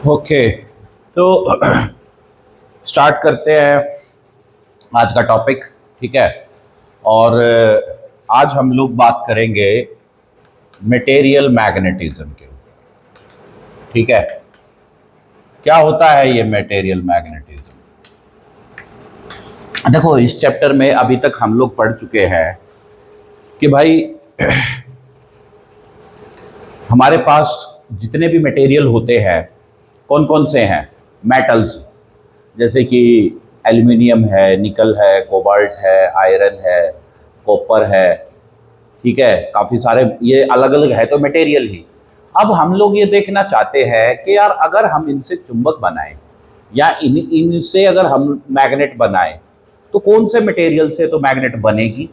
Okay. तो start करते हैं आज का टॉपिक। ठीक है। और आज हम लोग बात करेंगे मटेरियल मैग्नेटिज्म के ऊपर। ठीक है। क्या होता है ये मटेरियल मैग्नेटिज्म? देखो, इस चैप्टर में अभी तक हम लोग पढ़ चुके हैं कि भाई हमारे पास जितने भी मटेरियल होते हैं कौन कौन से हैं? मेटल्स, जैसे कि एल्युमिनियम है, निकल है, कोबाल्ट है, आयरन है, कॉपर है। ठीक है, काफ़ी सारे ये अलग अलग है तो मटेरियल ही। अब हम लोग ये देखना चाहते हैं कि यार अगर हम इनसे चुंबक बनाएं या इनसे अगर हम मैग्नेट बनाएं तो कौन से मटेरियल से तो मैग्नेट बनेगी,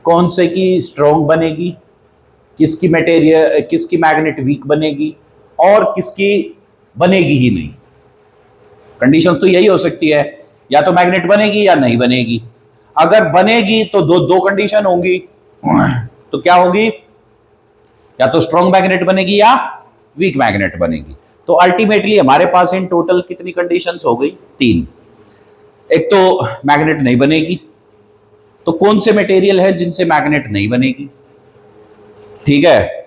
कौन से की स्ट्रॉन्ग बनेगी, किसकी मैग्नेट वीक बनेगी और किसकी बनेगी ही नहीं। कंडीशन तो यही हो सकती है, या तो मैग्नेट बनेगी या नहीं बनेगी। अगर बनेगी तो दो दो कंडीशन होंगी। तो क्या होगी? या तो स्ट्रॉन्ग मैग्नेट बनेगी या वीक मैग्नेट बनेगी। तो अल्टीमेटली हमारे पास इन टोटल कितनी कंडीशंस हो गई? 3। एक तो मैग्नेट नहीं बनेगी, तो कौन से मटेरियल है जिनसे मैग्नेट नहीं बनेगी? ठीक है।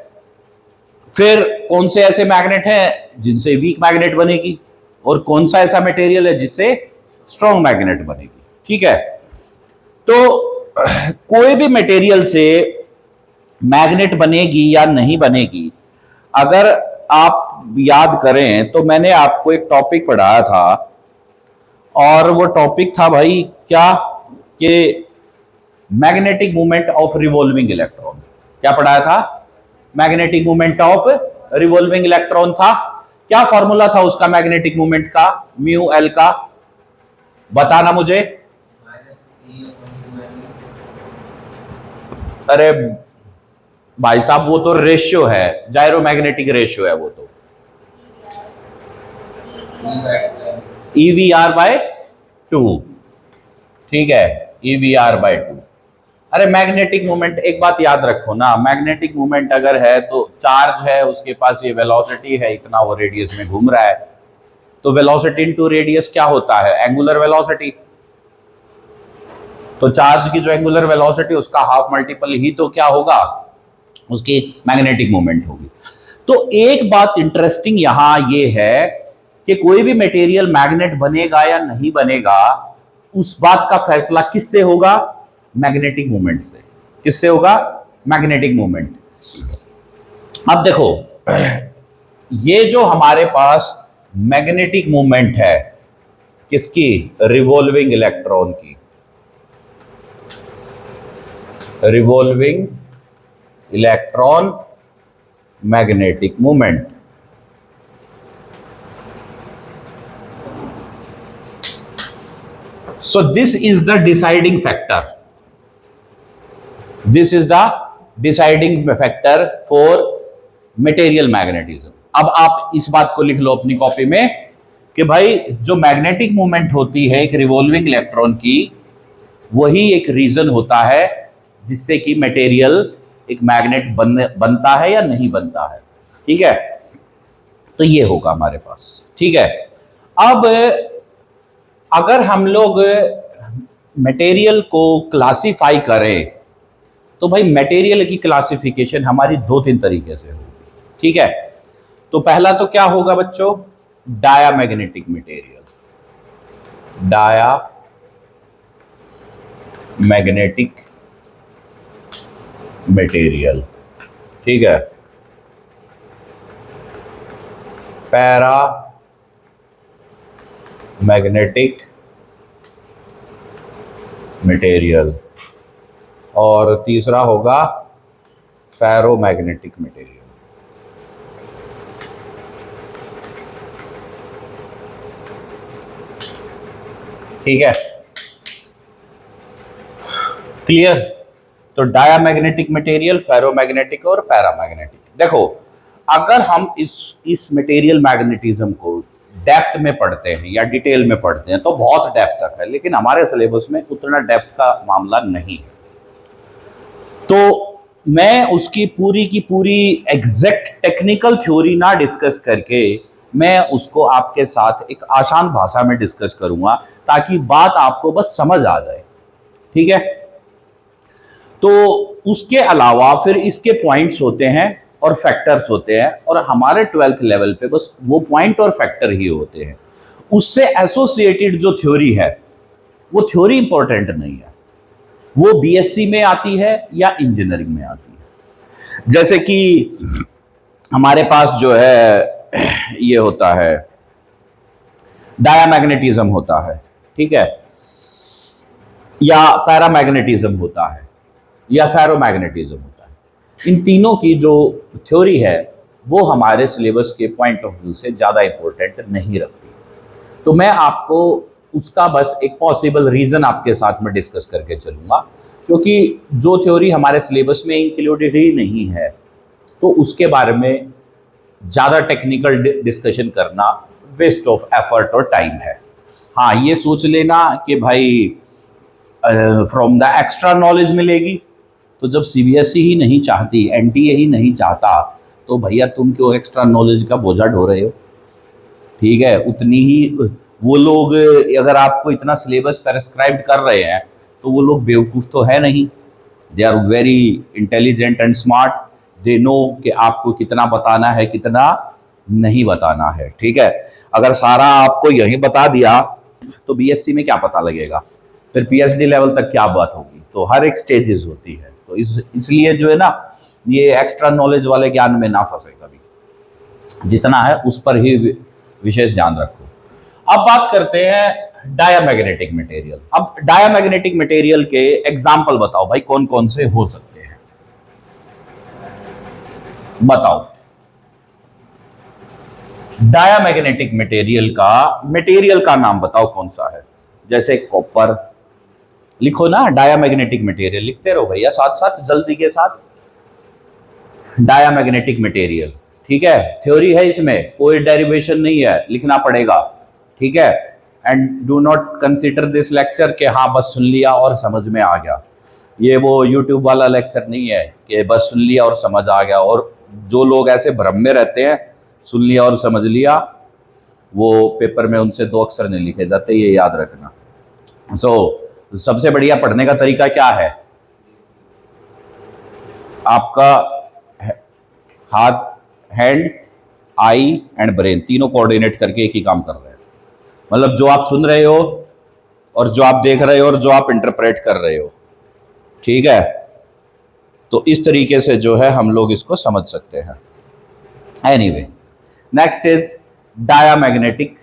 फिर कौन से ऐसे मैग्नेट हैं जिनसे वीक मैग्नेट बनेगी, और कौन सा ऐसा मटेरियल है जिससे स्ट्रॉन्ग मैग्नेट बनेगी। ठीक है। तो कोई भी मटेरियल से मैग्नेट बनेगी या नहीं बनेगी, अगर आप याद करें तो मैंने आपको एक टॉपिक पढ़ाया था, और वो टॉपिक था भाई क्या कि magnetic movement of revolving electron. क्या पढ़ाया था? Magnetic movement of revolving electron था। क्या फॉर्मूला था उसका मैग्नेटिक मूवमेंट का, म्यू एल का? बताना मुझे। अरे भाई साहब, वो तो रेशियो है, जायरोमैग्नेटिक रेशियो है वो तो। EVR/2। ठीक है, EVR/2। अरे मैग्नेटिक मूवमेंट, एक बात याद रखो ना, मैग्नेटिक मूवमेंट अगर है तो चार्ज है, उसके पास ये वेलोसिटी है, इतना वो रेडियस में घूम रहा है, तो वेलोसिटी इनटू रेडियस क्या होता है? Angular velocity. तो चार्ज की जो एंगुलर वेलोसिटी उसका हाफ मल्टीपल ही तो क्या होगा? उसकी मैग्नेटिक मूवमेंट होगी। तो एक बात इंटरेस्टिंग यहां ये है कि कोई भी मटेरियल मैग्नेट बनेगा या नहीं बनेगा, उस बात का फैसला किससे होगा? मैग्नेटिक मूवमेंट से। किससे होगा? Magnetic movement. अब देखो, ये जो हमारे पास मैग्नेटिक मूवमेंट है, किसकी? रिवॉल्विंग इलेक्ट्रॉन की। Revolving electron magnetic movement. So this is the deciding factor. This is the deciding factor for material magnetism. अब आप इस बात को लिख लो अपनी कॉपी में कि भाई जो मैग्नेटिक मूवमेंट होती है एक रिवॉल्विंग इलेक्ट्रॉन की, वही एक रीजन होता है जिससे कि मटेरियल एक मैग्नेट बनता है या नहीं बनता है। ठीक है। तो ये होगा हमारे पास। ठीक है। अब अगर हम लोग मटेरियल को क्लासिफाई करें तो भाई मटेरियल की क्लासिफिकेशन हमारी 2-3 तरीके से होगी। ठीक है। तो पहला तो क्या होगा बच्चों? Diamagnetic material. Diamagnetic material. ठीक है। Para magnetic material. और तीसरा होगा फेरोमैग्नेटिक मटेरियल। ठीक है, क्लियर? तो डायामैग्नेटिक मटेरियल, फेरोमैग्नेटिक और पैरामैग्नेटिक। देखो, अगर हम इस मटेरियल मैग्नेटिज्म को डेप्थ में पढ़ते हैं या डिटेल में पढ़ते हैं तो बहुत डेप्थ तक है, लेकिन हमारे सिलेबस में उतना डेप्थ का मामला नहीं है। तो मैं उसकी पूरी की पूरी एग्जैक्ट टेक्निकल थ्योरी ना डिस्कस करके मैं उसको आपके साथ एक आसान भाषा में डिस्कस करूंगा ताकि बात आपको बस समझ आ जाए, ठीक है। तो उसके अलावा फिर इसके पॉइंट्स होते हैं और फैक्टर्स होते हैं, और हमारे 12th लेवल पे बस वो पॉइंट और फैक्टर ही होते हैं। उससे एसोसिएटेड जो थ्योरी है वो थ्योरी इंपॉर्टेंट नहीं है, वो बीएससी में आती है या इंजीनियरिंग में आती है। जैसे कि हमारे पास जो है ये होता है डायामैग्नेटिज्म होता है, ठीक है, या पैरामैग्नेटिज्म होता है या फेरोमैग्नेटिज्म होता है। इन तीनों की जो थ्योरी है वो हमारे सिलेबस के पॉइंट ऑफ व्यू से ज़्यादा इंपॉर्टेंट नहीं रखती। तो मैं आपको उसका बस एक पॉसिबल रीज़न आपके साथ में डिस्कस करके चलूँगा, क्योंकि जो थ्योरी हमारे सिलेबस में इंक्लूडेड ही नहीं है तो उसके बारे में ज़्यादा टेक्निकल डिस्कशन करना वेस्ट ऑफ एफर्ट और टाइम है। हाँ, ये सोच लेना कि भाई फ्रॉम द एक्स्ट्रा नॉलेज मिलेगी, तो जब सीबीएसई ही नहीं चाहती, एनटीए ही नहीं चाहता, तो भैया तुम क्यों एक्स्ट्रा नॉलेज का बोझा ढो रहे हो, ठीक है। उतनी ही वो लोग, अगर आपको इतना सिलेबस प्रेस्क्राइब कर रहे हैं तो वो लोग बेवकूफ़ तो है नहीं, they are very intelligent and smart, they know कि आपको कितना बताना है कितना नहीं बताना है, ठीक है। अगर सारा आपको यही बता दिया तो बीएससी में क्या पता लगेगा, फिर पीएचडी लेवल तक क्या बात होगी। तो हर एक स्टेजेस होती है, तो इसलिए जो है ना, ये एक्स्ट्रा नॉलेज वाले ज्ञान में ना फंसे कभी, जितना है उस पर ही विशेष ध्यान रखो। अब बात करते हैं डायामैग्नेटिक मटेरियल। अब डायामैग्नेटिक मटेरियल के एग्जाम्पल बताओ भाई, कौन कौन से हो सकते हैं, बताओ। डायामैग्नेटिक मटेरियल का नाम बताओ कौन सा है। जैसे कॉपर, लिखो ना डायामैग्नेटिक मटेरियल, लिखते रहो भैया साथ साथ जल्दी के साथ। डायामैग्नेटिक मटेरियल, ठीक है, थ्योरी है, इसमें कोई डेरिवेशन नहीं है, लिखना पड़ेगा, ठीक है। And do not consider this lecture कि हाँ बस सुन लिया और समझ में आ गया। ये वो यूट्यूब वाला लेक्चर नहीं है कि बस सुन लिया और समझ आ गया। और जो लोग ऐसे भ्रम में रहते हैं, सुन लिया और समझ लिया, वो पेपर में उनसे 2 अक्षर नहीं लिखे जाते, ये याद रखना। सबसे बढ़िया पढ़ने का तरीका क्या है, आपका हाथ, हैंड, आई एंड ब्रेन, तीनों कोऑर्डिनेट करके एक ही काम कर रहे हैं। मतलब जो आप सुन रहे हो और जो आप देख रहे हो और जो आप इंटरप्रेट कर रहे हो, ठीक है। तो इस तरीके से जो है हम लोग इसको समझ सकते हैं। Anyway, next is diamagnetic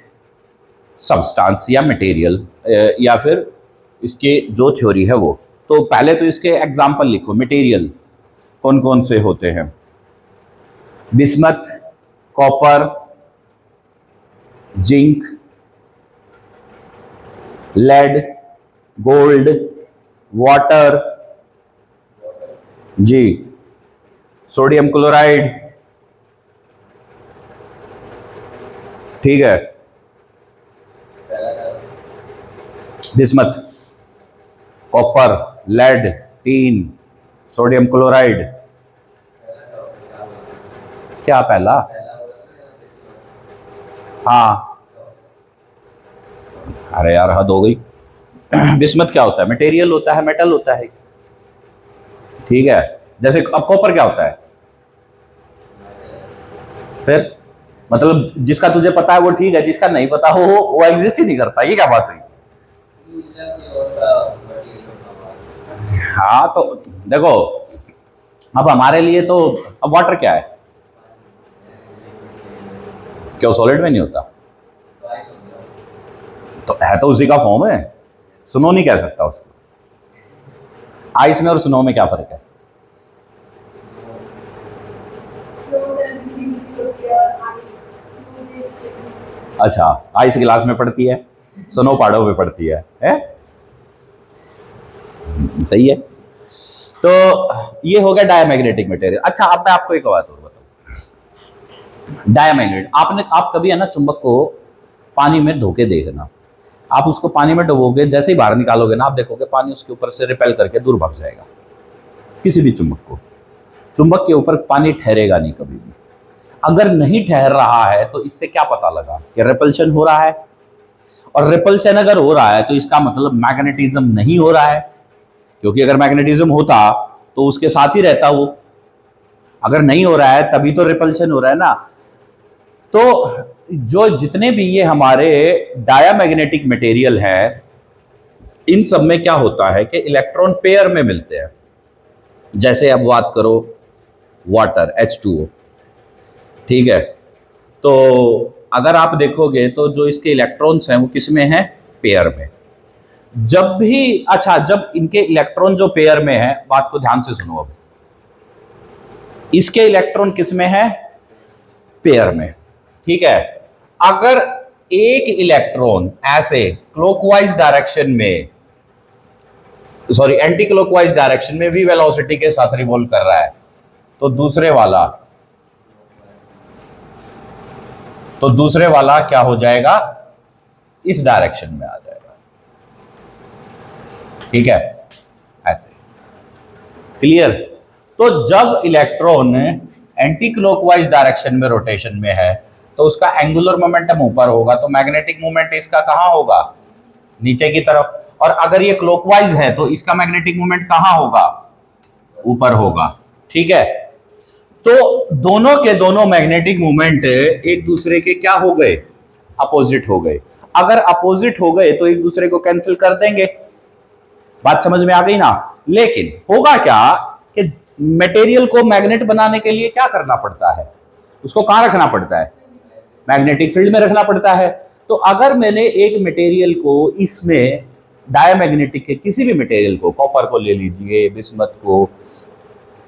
substance या मटेरियल, या फिर इसके जो थ्योरी है वो। तो पहले तो इसके एग्जाम्पल लिखो, मटेरियल कौन कौन से होते हैं। Bismuth, copper, zinc, lead, gold, water, जी, सोडियम क्लोराइड, ठीक है, bismuth, copper, lead, tin, sodium chloride. क्या पहला? हाँ, अरे यार हद हो गई। बिस्मथ क्या होता है? मटेरियल होता है, मेटल होता है, ठीक है। जैसे अब कॉपर क्या होता है? फिर मतलब जिसका तुझे पता है वो ठीक है, जिसका नहीं पता हो वो एग्जिस्ट ही नहीं करता, ये क्या बात हुई? हाँ, तो देखो, अब हमारे लिए तो अब वाटर क्या है? क्यों सॉलिड में नहीं होता? तो है तो उसी का फॉर्म है, स्नो नहीं कह सकता उसको। आइस में और स्नो में क्या फर्क है? अच्छा, आइस गिलास में पड़ती है, स्नो पहाड़ों पे पड़ती है? सही है। तो ये हो गया डायामैग्नेटिक मटेरियल। अच्छा, अब मैं आपको एक बात और बताऊं। डायामैग्नेट, आप कभी है ना चुंबक को पानी में धो के देखना। आप उसको पानी में डुबोगे, जैसे ही बाहर निकालोगे ना, आप देखोगे पानी उसके ऊपर से रिपेल करके दूर भाग जाएगा। किसी भी चुंबक के ऊपर पानी ठहरेगा नहीं कभी भी। अगर नहीं ठहर रहा है तो इससे क्या पता लगा कि रिपल्शन हो रहा है, और रिपल्शन अगर हो रहा है तो इसका मतलब मैग्नेटिज्म नहीं हो रहा है, क्योंकि अगर मैग्नेटिज्म होता तो उसके साथ ही रहता वो। अगर नहीं हो रहा है तभी तो रिपल्शन हो रहा है ना। तो जो जितने भी ये हमारे डायामैग्नेटिक मटेरियल है, इन सब में क्या होता है कि इलेक्ट्रॉन पेयर में मिलते हैं। जैसे अब बात करो वाटर H2O, ठीक है, तो अगर आप देखोगे तो जो इसके इलेक्ट्रॉन्स हैं वो किस में हैं, पेयर में। जब भी अच्छा, जब इनके इलेक्ट्रॉन जो पेयर में है, बात को ध्यान से सुनो, अब इसके इलेक्ट्रॉन किस में है, पेयर में, ठीक है। अगर एक इलेक्ट्रॉन ऐसे क्लॉकवाइज डायरेक्शन में, सॉरी एंटी क्लॉकवाइज डायरेक्शन में v वेलोसिटी के साथ रिवॉल्व कर रहा है, तो दूसरे वाला क्या हो जाएगा, इस डायरेक्शन में आ जाएगा, ठीक है, ऐसे, क्लियर। तो जब इलेक्ट्रॉन एंटी क्लॉकवाइज डायरेक्शन में रोटेशन में है तो उसका एंगुलर मोमेंटम ऊपर होगा, तो मैग्नेटिक मोमेंट इसका कहां होगा, नीचे की तरफ। और अगर ये क्लॉकवाइज है तो इसका मैग्नेटिक मोमेंट कहां होगा, ऊपर होगा, ठीक है। तो दोनों के दोनों मैग्नेटिक मोमेंट एक दूसरे के क्या हो गए, अपोजिट हो गए। अगर अपोजिट हो गए तो एक दूसरे को कैंसिल कर देंगे, बात समझ में आ गई ना। लेकिन होगा क्या कि मटेरियल को मैग्नेट बनाने के लिए क्या करना पड़ता है, उसको कहां रखना पड़ता है, मैग्नेटिक फील्ड में रखना पड़ता है। तो अगर मैंने एक मटेरियल को इसमें, डायमैग्नेटिक के किसी भी मटेरियल को, कॉपर को ले लीजिए, बिस्मथ को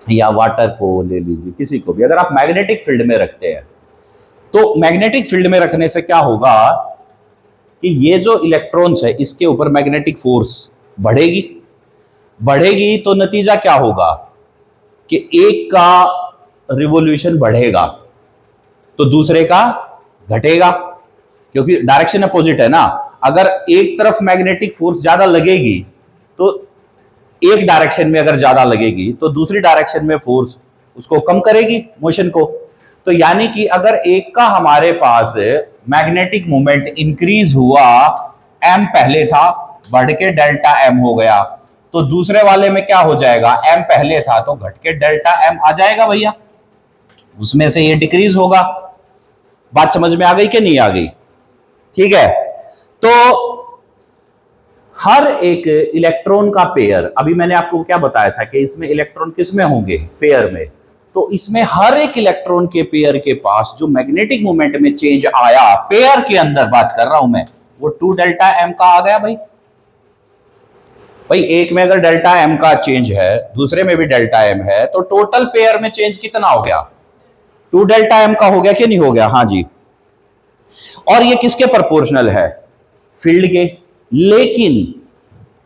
या वाटर को ले लीजिए, किसी को भी अगर आप मैग्नेटिक फील्ड में रखते हैं, तो मैग्नेटिक फील्ड में रखने से क्या होगा कि ये जो इलेक्ट्रॉन्स है इसके ऊपर मैग्नेटिक फोर्स बढ़ेगी। बढ़ेगी तो नतीजा क्या होगा कि एक का रिवॉल्यूशन बढ़ेगा तो दूसरे का घटेगा, क्योंकि डायरेक्शन अपोजिट है ना। अगर एक तरफ मैग्नेटिक फोर्स ज्यादा लगेगी तो एक डायरेक्शन में अगर ज्यादा लगेगी तो दूसरी डायरेक्शन में फोर्स उसको कम करेगी, मोशन को। तो यानी कि अगर एक का हमारे पास मैग्नेटिक मोमेंट इंक्रीज हुआ, m पहले था, बढ़ के डेल्टा m हो गया, तो दूसरे वाले में क्या हो जाएगा, m पहले था तो घट के डेल्टा m आ जाएगा भैया, उसमें से ये डिक्रीज होगा। बात समझ में आ गई कि नहीं आ गई, ठीक है। तो हर एक इलेक्ट्रॉन का पेयर, अभी मैंने आपको क्या बताया था कि इसमें इलेक्ट्रॉन किस में होंगे, पेयर में। तो इसमें हर एक इलेक्ट्रॉन के पेयर के पास जो मैग्नेटिक मोमेंट में चेंज आया, पेयर के अंदर बात कर रहा हूं मैं, वो 2 डेल्टा एम का आ गया भाई। भाई एक में अगर डेल्टा एम का चेंज है, दूसरे में भी डेल्टा एम है, तो टोटल पेयर में चेंज कितना हो गया, 2 डेल्टा एम का हो गया कि नहीं हो गया, हाँ जी। और ये किसके प्रोपोर्शनल है, फील्ड के। लेकिन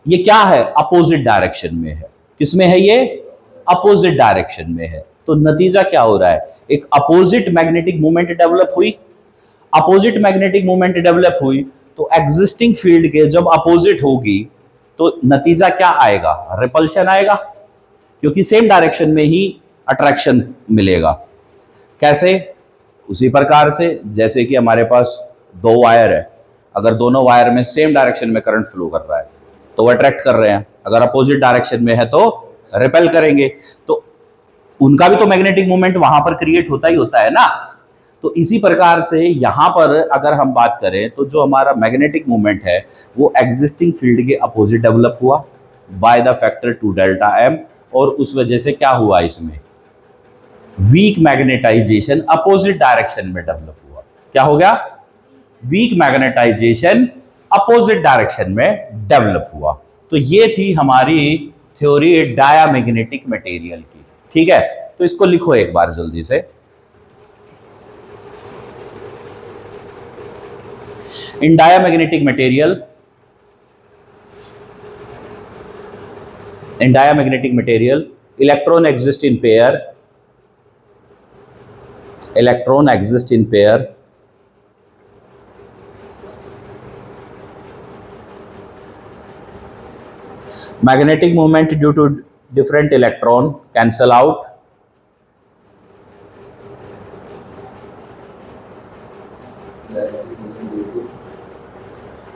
ये क्या है, अपोजिट डायरेक्शन में है। किसमें है ये, अपोजिट डायरेक्शन में है। तो नतीजा क्या हो रहा है, एक अपोजिट मैग्नेटिक मोमेंट डेवलप हुई। अपोजिट मैग्नेटिक मोमेंट डेवलप हुई तो एग्जिस्टिंग फील्ड के जब अपोजिट होगी तो नतीजा क्या आएगा, रिपल्शन आएगा, क्योंकि सेम डायरेक्शन में ही अट्रैक्शन मिलेगा। कैसे, उसी प्रकार से जैसे कि हमारे पास 2 वायर है, अगर दोनों वायर में सेम डायरेक्शन में करंट फ्लो कर रहा है तो वो अट्रैक्ट कर रहे हैं, अगर अपोजिट डायरेक्शन में है तो रिपेल करेंगे। तो उनका भी तो मैग्नेटिक मोमेंट वहां पर क्रिएट होता ही होता है ना। तो इसी प्रकार से यहां पर अगर हम बात करें तो जो हमारा मैग्नेटिक मोमेंट है वो एग्जिस्टिंग फील्ड के अपोजिट डेवलप हुआ by the factor 2 delta M, और उस वजह से क्या हुआ, इसमें वीक मैग्नेटाइजेशन अपोजिट डायरेक्शन में डेवलप हुआ। क्या हो गया, वीक मैग्नेटाइजेशन अपोजिट डायरेक्शन में डेवलप हुआ। तो ये थी हमारी थ्योरी डायामैग्नेटिक मटेरियल की, ठीक है। तो इसको लिखो एक बार जल्दी से। In diamagnetic material, electron exist in pair, electron exist in pair, magnetic moment due to different electron cancel out,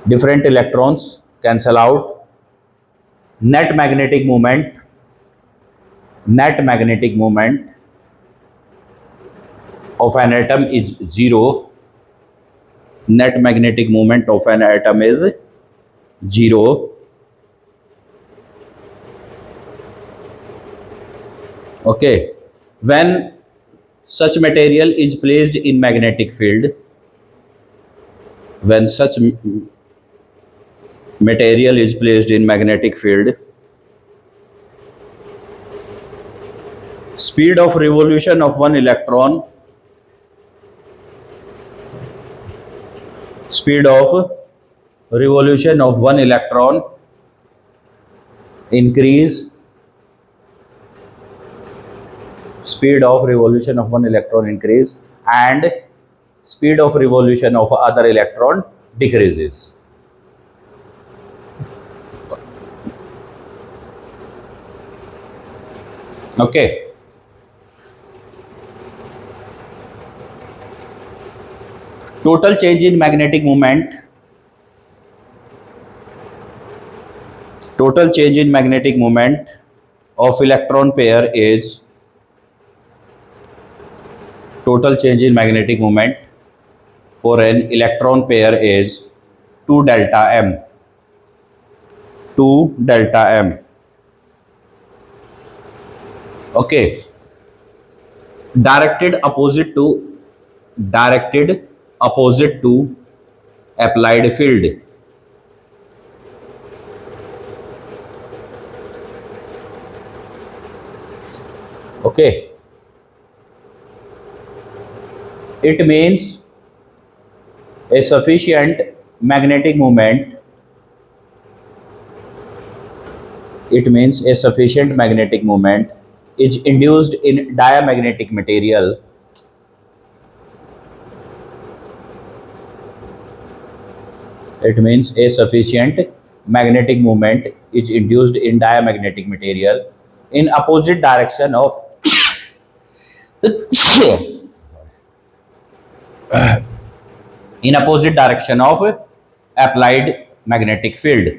different electrons cancel out, net magnetic moment of an atom is zero. Net magnetic moment of an atom is zero. Okay, when such material is placed in magnetic field, when such material is placed in magnetic field, speed of revolution of one electron, speed of revolution of one electron increase, speed of revolution of one electron increase, and speed of revolution of other electron decreases. Okay, total change in magnetic moment, total change in magnetic moment of electron pair is, total change in magnetic moment for an electron pair is 2 delta m, 2 delta m. Okay, directed opposite to applied field. Okay, it means a sufficient magnetic moment, it means a sufficient magnetic moment is induced in diamagnetic material, it means a sufficient magnetic moment is induced in diamagnetic material in opposite direction of in opposite direction of applied magnetic field.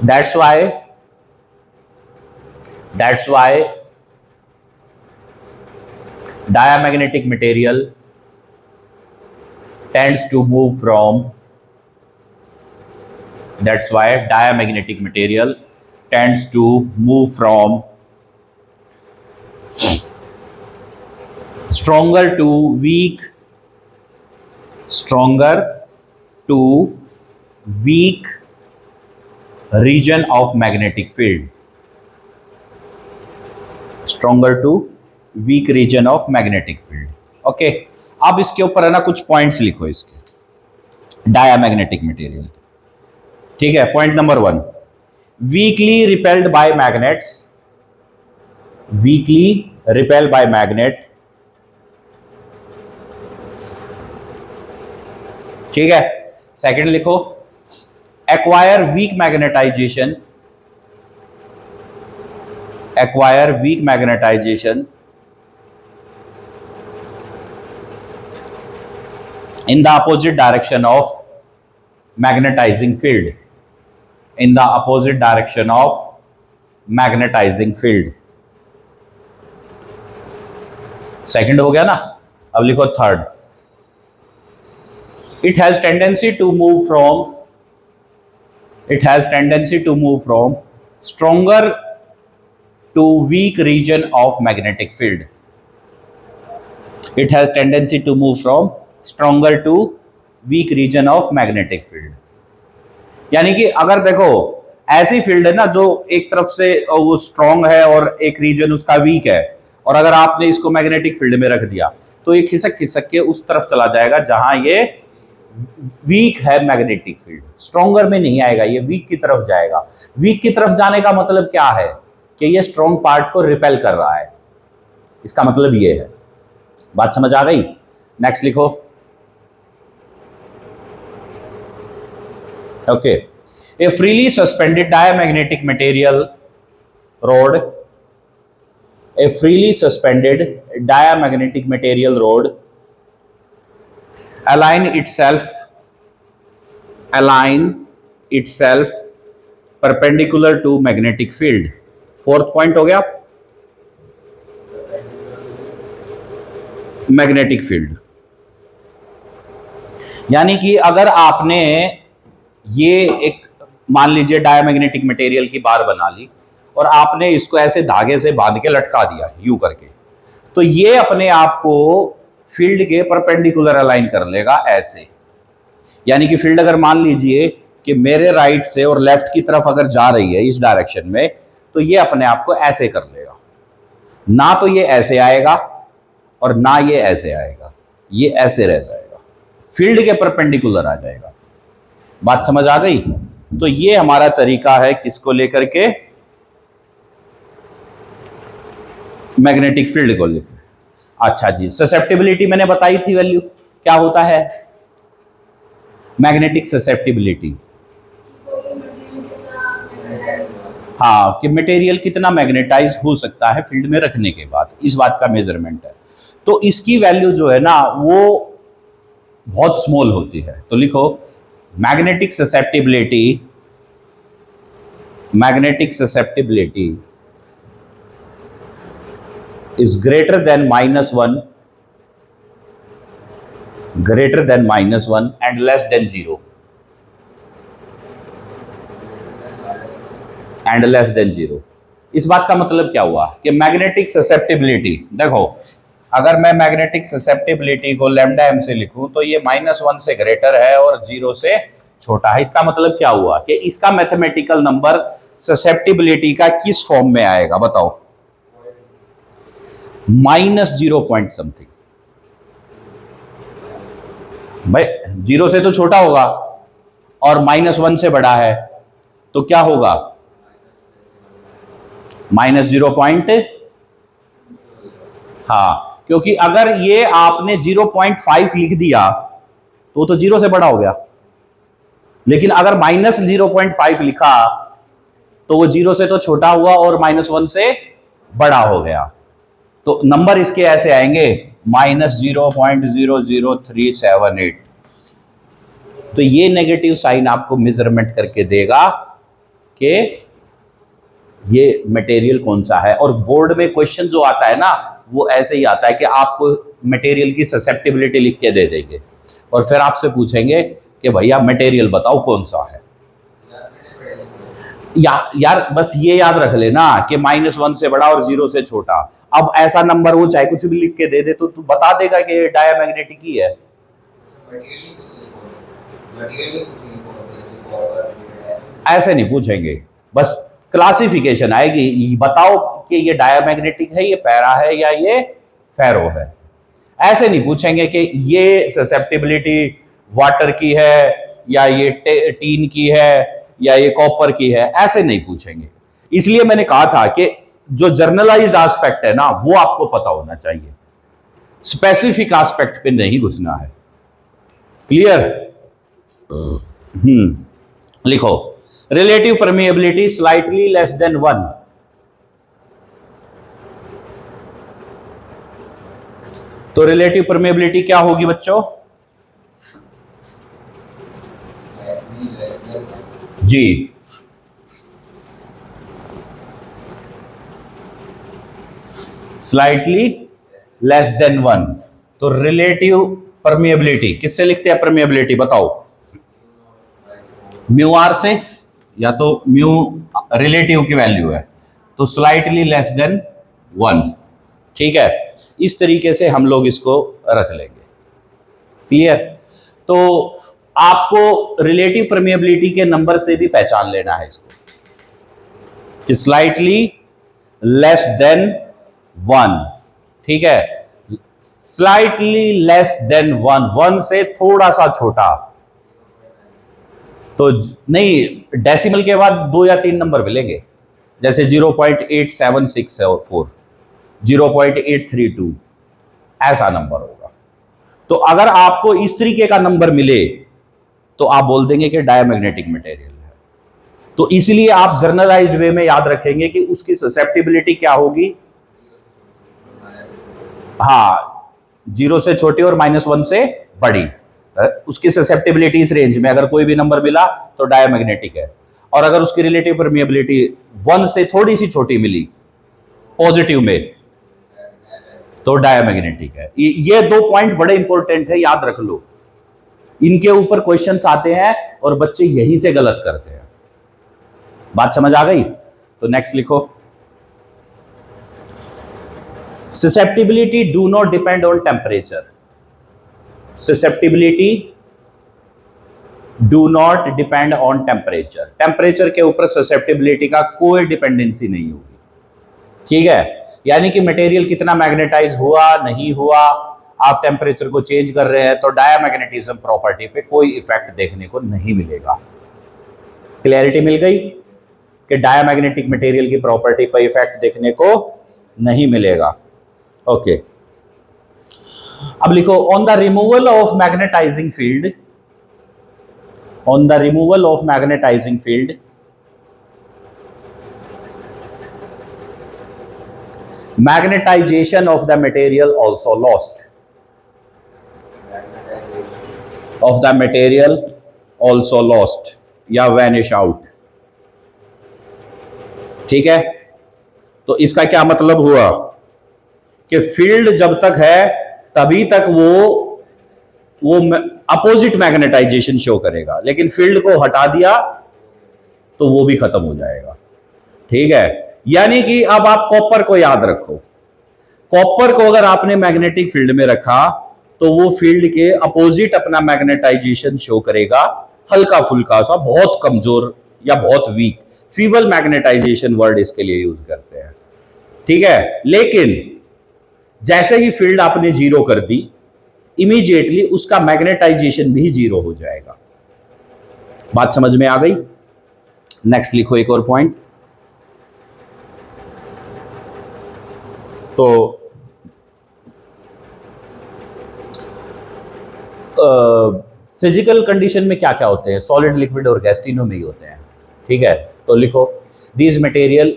That's why diamagnetic material tends to move from, that's why diamagnetic material tends to move from stronger to weak, stronger to weak region of magnetic field, stronger to weak region of magnetic field. Okay, अब इसके ऊपर है ना कुछ points लिखो इसके diamagnetic material. ठीक है, point number 1, weakly repelled by magnets, weakly repel by magnet. ठीक है, सेकंड लिखो acquire weak magnetization, acquire weak magnetization in the opposite direction of magnetizing field, in the opposite direction of magnetizing field. Second हो गया ना, अब लिखो third, it has tendency to move from stronger to weak region of magnetic field. It has tendency to move from stronger to weak region of magnetic field. यानी कि अगर देखो ऐसी फील्ड है ना जो एक तरफ से वो स्ट्रॉन्ग है और एक रीजन उसका वीक है, और अगर आपने इसको मैग्नेटिक फील्ड में रख दिया तो ये खिसक खिसक के उस तरफ चला जाएगा जहां ये वीक है मैग्नेटिक फील्ड, स्ट्रॉन्गर में नहीं आएगा, ये वीक की तरफ जाएगा. वीक की तरफ जाने का मतलब क्या है कि ये स्ट्रॉन्ग पार्ट को रिपेल कर रहा है, इसका मतलब ये है. बात समझ आ गई? नेक्स्ट लिखो. Okay, A freely suspended diamagnetic material rod A freely suspended diamagnetic material rod align itself perpendicular to magnetic field. Fourth point हो गया मैग्नेटिक फील्ड। यानी कि अगर आपने ये एक मान लीजिए डायमैग्नेटिक मटेरियल की बार बना ली और आपने इसको ऐसे धागे से बांध के लटका दिया यूं करके, तो ये अपने आप को फील्ड के परपेंडिकुलर अलाइन कर लेगा ऐसे। यानी कि फील्ड अगर मान लीजिए कि मेरे राइट से और लेफ्ट की तरफ अगर जा रही है इस डायरेक्शन में, तो ये अपने आप को ऐसे कर लेगा। ना तो ये ऐसे आएगा और ना ये ऐसे आएगा, ये ऐसे रह जाएगा, फील्ड के परपेंडिकुलर आ जाएगा। बात समझ आ गई? तो ये हमारा तरीका है किसको लेकर के, मैग्नेटिक फील्ड को लेकर। अच्छा जी, ससेप्टिबिलिटी मैंने बताई थी वैल्यू क्या होता है मैग्नेटिक ससेप्टिबिलिटी। हाँ, कि मटेरियल कितना मैग्नेटाइज हो सकता है फील्ड में रखने के बाद, इस बात का मेजरमेंट है। तो इसकी वैल्यू जो है ना वो बहुत स्मॉल होती है। तो लिखो magnetic susceptibility is greater than -1 and less than 0 इस बात का मतलब क्या हुआ कि मैग्नेटिक ससेप्टिबिलिटी, देखो अगर मैं मैग्नेटिक ससेप्टिबिलिटी को लैम्डा m से लिखूं तो ये -1 से ग्रेटर है और 0 से छोटा है। इसका मतलब क्या हुआ कि इसका मैथमेटिकल नंबर ससेप्टिबिलिटी का किस फॉर्म में आएगा बताओ, -0 पॉइंट समथिंग। भाई 0 से तो छोटा होगा और -1 से बड़ा है तो क्या होगा, -0 पॉइंट। हाँ, क्योंकि अगर ये आपने 0.5 लिख दिया तो 0 से बड़ा हो गया, लेकिन अगर -0.5 लिखा तो वो 0 से तो छोटा हुआ और -1 से बड़ा हो गया। तो नंबर इसके ऐसे आएंगे -0.00378। तो ये नेगेटिव साइन आपको मेजरमेंट करके देगा कि ये मटेरियल कौन सा है। और बोर्ड में क्वेश्चन जो आता है ना वो ऐसे ही आता है कि आपको मटेरियल की ससेप्टिबिलिटी लिख के दे देंगे और फिर आपसे पूछेंगे कि भैया मटेरियल बताओ कौन सा है। यार बस ये याद रख लेना कि -1 से बड़ा और 0 से छोटा। अब ऐसा नंबर वो चाहे कुछ भी लिख के दे दे तो तू बता देगा कि ये डायमैग्नेटिक ही है। ऐसे नहीं पूछेंगे, बस क्लासिफिकेशन आएगी, बताओ कि ये डायमैग्नेटिक है, ये पैरा है या ये फेरो है। ऐसे नहीं पूछेंगे कि ये ससेप्टिबिलिटी वाटर की है या ये टीन की है या ये कॉपर की है, ऐसे नहीं पूछेंगे। इसलिए मैंने कहा था कि जो जर्नलाइज्ड एस्पेक्ट है ना वो आपको पता होना चाहिए, स्पेसिफिक एस्पेक्ट पे नहीं घुसना है। क्लियर? लिखो relative permeability slightly less than 1। तो रिलेटिव परमिएबिलिटी क्या होगी बच्चों जी, स्लाइटली लेस देन 1। तो रिलेटिव परमिएबिलिटी किससे लिखते हैं परमिएबिलिटी बताओ, म्यू आर से, या तो म्यू रिलेटिव की वैल्यू है तो स्लाइटली लेस देन 1। ठीक है, इस तरीके से हम लोग इसको रख लेंगे। क्लियर? तो आपको रिलेटिव परमिएबिलिटी के नंबर से भी पहचान लेना है इसको कि स्लाइटली लेस देन 1। ठीक है, स्लाइटली लेस देन 1 से थोड़ा सा छोटा तो नहीं, डेसिमल के बाद 2 या 3 नंबर मिलेंगे, जैसे 0.8764, 0.832 ऐसा नंबर होगा। तो अगर आपको इस तरीके का नंबर मिले तो आप बोल देंगे कि डायमैग्नेटिक मटेरियल है। तो इसलिए आप जर्नलाइज्ड वे में याद रखेंगे कि उसकी ससेप्टिबिलिटी क्या होगी, हाँ, 0 से छोटी और -1 से बड़ी, उसकी ससेप्टिबिलिटी इस रेंज में अगर कोई भी नंबर मिला तो डायमैग्नेटिक है, और अगर उसकी रिलेटिव परमिएबिलिटी 1 से थोड़ी सी छोटी मिली पॉजिटिव में तो डायमैग्नेटिक है। ये 2 पॉइंट बड़े इंपॉर्टेंट है, याद रख लो, इनके ऊपर क्वेश्चंस आते हैं और बच्चे यहीं से गलत करते हैं। बात समझ आ गई? तो नेक्स्ट लिखो, susceptibility do not depend on temperature. Susceptibility do not depend on temperature. Temperature के ऊपर ससेप्टिबिलिटी का कोई डिपेंडेंसी नहीं होगी, ठीक है? यानी कि मटेरियल कितना मैग्नेटाइज हुआ नहीं हुआ, आप टेम्परेचर को चेंज कर रहे हैं तो डायमैग्नेटिज्म प्रॉपर्टी पे कोई इफेक्ट देखने को नहीं मिलेगा। क्लैरिटी मिल गई कि डायमैग्नेटिक मटेरियल की प्रॉपर्टी पर इफेक्ट देखने को नहीं मिलेगा। ओके, अब लिखो, on the removal of magnetizing field, on the removal of magnetizing field magnetization of the material also lost, of the material also lost या वैनिश आउट, ठीक है? तो इसका क्या मतलब हुआ कि फील्ड जब तक है तभी तक वो अपोजिट मैग्नेटाइजेशन शो करेगा, लेकिन फील्ड को हटा दिया तो वो भी खत्म हो जाएगा, ठीक है? यानी कि अब आप कॉपर को याद रखो, कॉपर को अगर आपने मैग्नेटिक फील्ड में रखा तो वो फील्ड के अपोजिट अपना मैग्नेटाइजेशन शो करेगा, हल्का फुल्का सा, बहुत कमजोर या बहुत वीक, फीबल मैग्नेटाइजेशन वर्ड इसके लिए यूज करते हैं, ठीक है? लेकिन जैसे ही फील्ड आपने जीरो कर दी, इमीडिएटली उसका मैग्नेटाइजेशन भी जीरो हो जाएगा। बात समझ में आ गई? नेक्स्ट लिखो एक और पॉइंट। तो फिजिकल कंडीशन में क्या क्या होते हैं? सॉलिड, लिक्विड और गैस, तीनों में ही होते हैं, ठीक है? तो लिखो, these material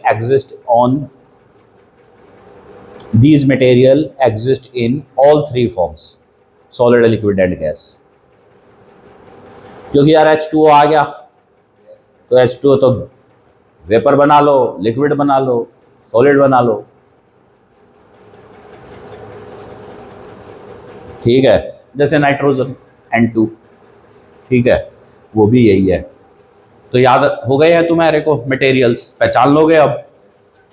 exist in all 3 forms, solid, liquid and gas। क्योंकि यार H2O आ गया तो H2O तो वेपर बना लो, लिक्विड बना लो, सॉलिड बना लो, ठीक है? जैसे नाइट्रोजन N2, ठीक है? वो भी यही है। तो याद हो गए हैं तुम्हारे को मटेरियल्स, पहचान लोगे अब,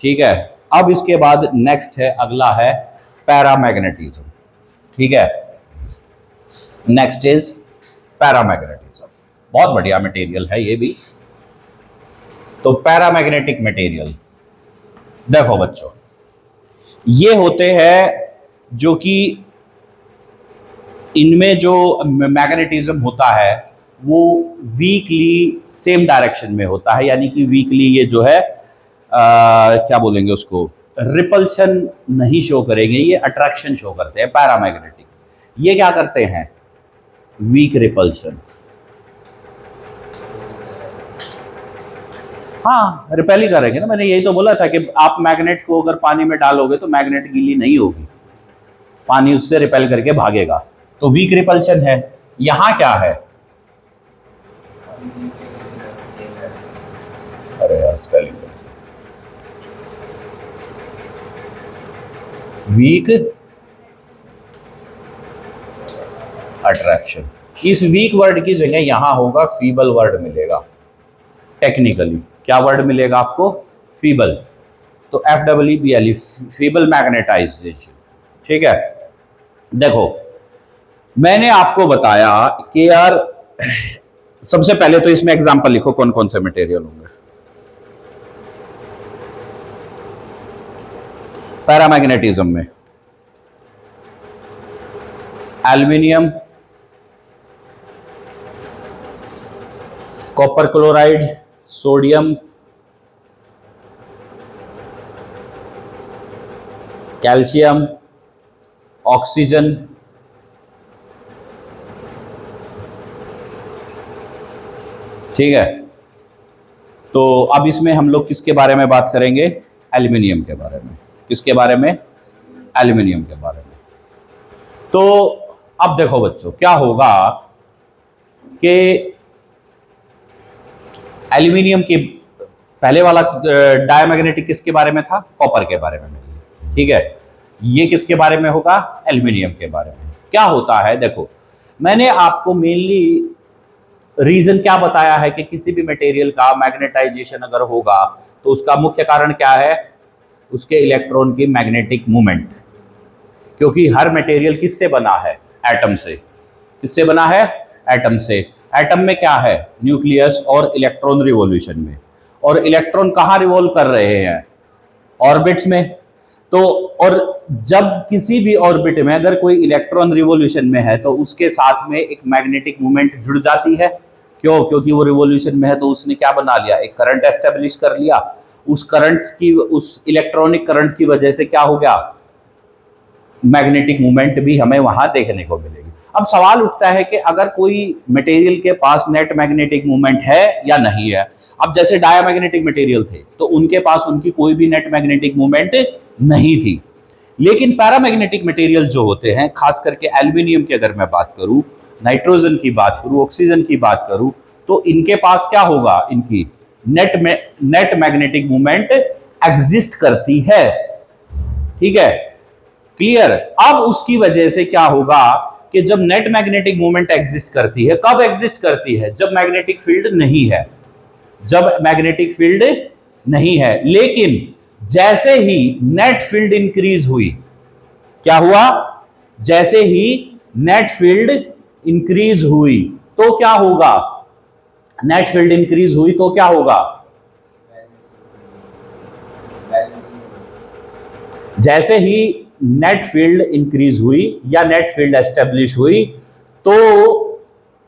ठीक है? अब इसके बाद नेक्स्ट है, अगला है पैरामैग्नेटिज्म, ठीक है? नेक्स्ट इज पैरामैग्नेटिज्म, बहुत बढ़िया मटेरियल है ये भी। तो पैरामैग्नेटिक मटेरियल, देखो बच्चों, ये होते हैं जो कि इनमें जो मैग्नेटिज्म होता है वो वीकली सेम डायरेक्शन में होता है, यानी कि वीकली ये जो है क्या बोलेंगे उसको, रिपल्शन नहीं शो करेंगे, ये अट्रैक्शन शो करते हैं पैरामैग्नेटिक। ये क्या करते हैं? वीक रिपल्शन, हाँ रिपेल ही करेंगे ना। मैंने यही तो बोला था कि आप मैग्नेट को अगर पानी में डालोगे तो मैग्नेट गीली नहीं होगी, पानी उससे रिपेल करके भागेगा, तो वीक रिपल्शन है। यहां क्या है? अरे यार स्पेलिंग, वीक अट्रैक्शन। इस वीक वर्ड की जगह यहां होगा फीबल वर्ड मिलेगा। टेक्निकली क्या वर्ड मिलेगा आपको? फीबल। तो FEEBLE, फीबल मैग्नेटाइजेशन, ठीक है? देखो मैंने आपको बताया कि यार सबसे पहले तो इसमें एग्जांपल लिखो कौन कौन से मटेरियल होंगे पैरामैग्नेटिज्म में। Aluminium, copper chloride, sodium, calcium, oxygen, ठीक है? तो अब इसमें हम लोग किसके बारे में बात करेंगे? एल्युमिनियम के बारे में। किसके बारे में? एल्युमिनियम के बारे में। तो अब देखो बच्चों क्या होगा कि एल्यूमिनियम की पहले वाला डायमैग्नेटिक किसके बारे में था? कॉपर के बारे में। ठीक है, ये किसके बारे में होगा? एल्यूमिनियम के बारे में। क्या होता है देखो, मैंने आपको मेनली रीजन क्या बताया है कि किसी भी मटेरियल का मैग्नेटाइजेशन अगर होगा तो उसका मुख्य कारण क्या है? उसके इलेक्ट्रॉन की मैग्नेटिक मूवमेंट। क्योंकि हर मटेरियल किससे बना है? एटम से। किससे बना है? एटम से। एटम में क्या है? न्यूक्लियस और इलेक्ट्रॉन रिवॉल्यूशन में। और इलेक्ट्रॉन कहाँ रिवॉल्व कर रहे हैं? ऑर्बिट्स में। तो और जब किसी भी ऑर्बिट में अगर कोई इलेक्ट्रॉन रिवॉल्यूशन में है तो उसके साथ में एक मैग्नेटिक मूवमेंट जुड़ जाती है। क्यों? क्योंकि वो रिवॉल्यूशन में है तो उसने क्या बना लिया? एक करंट एस्टेब्लिश कर लिया। उस करंट की, उस इलेक्ट्रॉनिक करंट की वजह से क्या हो गया? मैग्नेटिक मूवमेंट भी हमें वहां देखने को मिलेगी। अब सवाल उठता है कि अगर कोई मटेरियल के पास नेट मैग्नेटिक मूवमेंट है या नहीं है। अब जैसे डायमैग्नेटिक मटेरियल थे तो उनके पास उनकी कोई भी नेट मैग्नेटिक मूवमेंट नहीं थी। लेकिन पैरामैग्नेटिक मटेरियल जो होते हैं, खास करके एल्यूमिनियम की अगर मैं बात करूं, नाइट्रोजन की बात करूं, ऑक्सीजन की बात करूं, तो इनके पास क्या होगा? इनकी नेट मैग्नेटिक मूवमेंट एग्जिस्ट करती है। ठीक है, क्लियर। अब उसकी वजह से क्या होगा कि जब नेट मैग्नेटिक मूवमेंट एग्जिस्ट करती है, कब एग्जिस्ट करती है? जब मैग्नेटिक फील्ड नहीं है। जब मैग्नेटिक फील्ड नहीं है। लेकिन जैसे ही नेट फील्ड इंक्रीज हुई, क्या हुआ? जैसे ही नेट फील्ड इंक्रीज हुई तो क्या होगा? नेट फील्ड इंक्रीज हुई तो क्या होगा? जैसे ही नेट फील्ड इंक्रीज हुई या नेट फील्ड एस्टेब्लिश हुई तो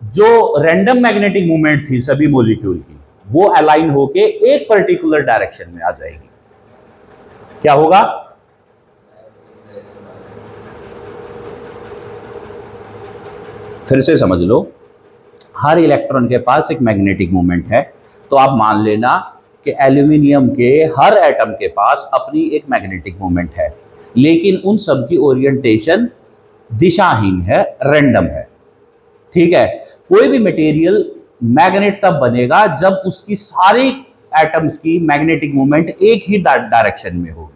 जो रैंडम मैग्नेटिक मूवमेंट थी सभी मॉलिक्यूल की, वो अलाइन होके एक पर्टिकुलर डायरेक्शन में आ जाएगी। क्या होगा? फिर से समझ लो, हर इलेक्ट्रॉन के पास एक मैग्नेटिक मूवमेंट है। तो आप मान लेना कि एल्यूमिनियम के हर एटम के पास अपनी एक मैग्नेटिक मूवमेंट है, लेकिन उन सब की ओरिएंटेशन दिशाहीन है, रैंडम है। ठीक है, कोई भी मटेरियल मैग्नेट तब बनेगा जब उसकी सारी एटम्स की मैग्नेटिक मूवमेंट एक ही डायरेक्शन में होगी।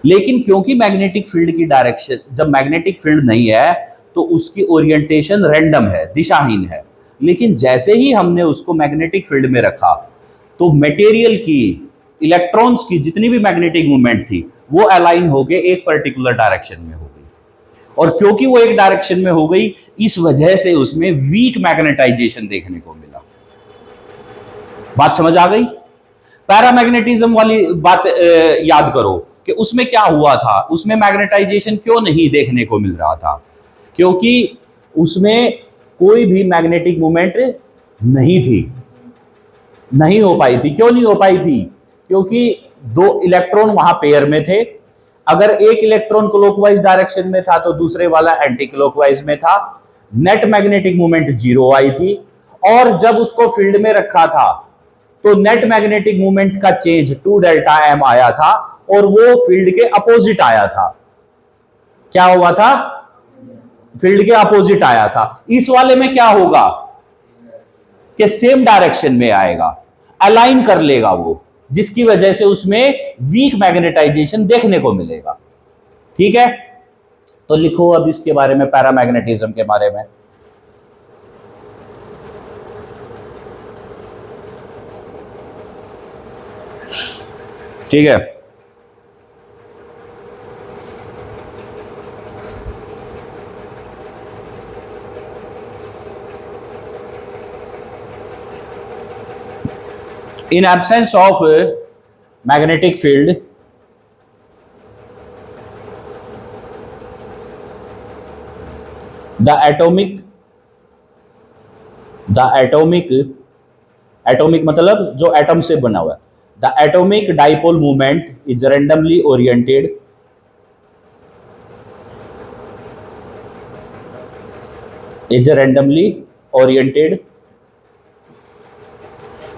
लेकिन क्योंकि मैग्नेटिक फील्ड की डायरेक्शन, जब मैग्नेटिक फील्ड नहीं है तो उसकी ओरिएंटेशन रैंडम है, दिशाहीन है। लेकिन जैसे ही हमने उसको मैग्नेटिक फील्ड में रखा तो मटेरियल की, इलेक्ट्रॉन्स की जितनी भी मैग्नेटिक मूवमेंट थी वो अलाइन होके एक पर्टिकुलर डायरेक्शन में हो गई। और क्योंकि वो एक डायरेक्शन में हो गई, इस वजह से उसमें वीक मैग्नेटाइजेशन देखने को मिला। बात समझ आ गई? पैरामैग्नेटिज्म वाली बात याद करो कि उसमें क्या हुआ था? उसमें मैग्नेटाइजेशन क्यों नहीं देखने को मिल रहा था? क्योंकि उसमें कोई भी मैग्नेटिक मूवमेंट नहीं थी, नहीं हो पाई थी। क्यों नहीं हो पाई थी? क्योंकि दो इलेक्ट्रॉन वहां पेयर में थे। अगर एक इलेक्ट्रॉन क्लॉकवाइज डायरेक्शन में था तो दूसरे वाला एंटी क्लॉकवाइज में था। नेट मैग्नेटिक मूवमेंट जीरो आई थी। और जब उसको फील्ड में रखा था तो नेट मैग्नेटिक मूवमेंट का चेंज 2 डेल्टा एम आया था और वो फील्ड के अपोजिट आया था। क्या हुआ था? फील्ड के अपोजिट आया था। इस वाले में क्या होगा कि सेम डायरेक्शन में आएगा, अलाइन कर लेगा वो, जिसकी वजह से उसमें वीक मैग्नेटाइजेशन देखने को मिलेगा। ठीक है, तो लिखो अब इसके बारे में, पैरामैग्नेटिज्म के बारे में। ठीक है, in absence of magnetic field, the atomic मतलब जो एटम से बना हुआ है, the atomic dipole moment is randomly oriented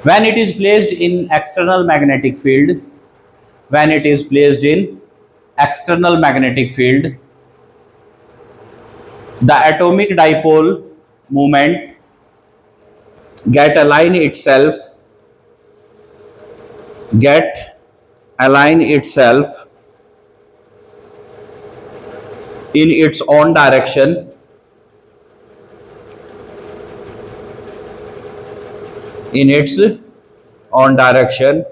when it is placed in external magnetic field. When it is placed in external magnetic field, the atomic dipole moment get align itself in its own direction in its own direction.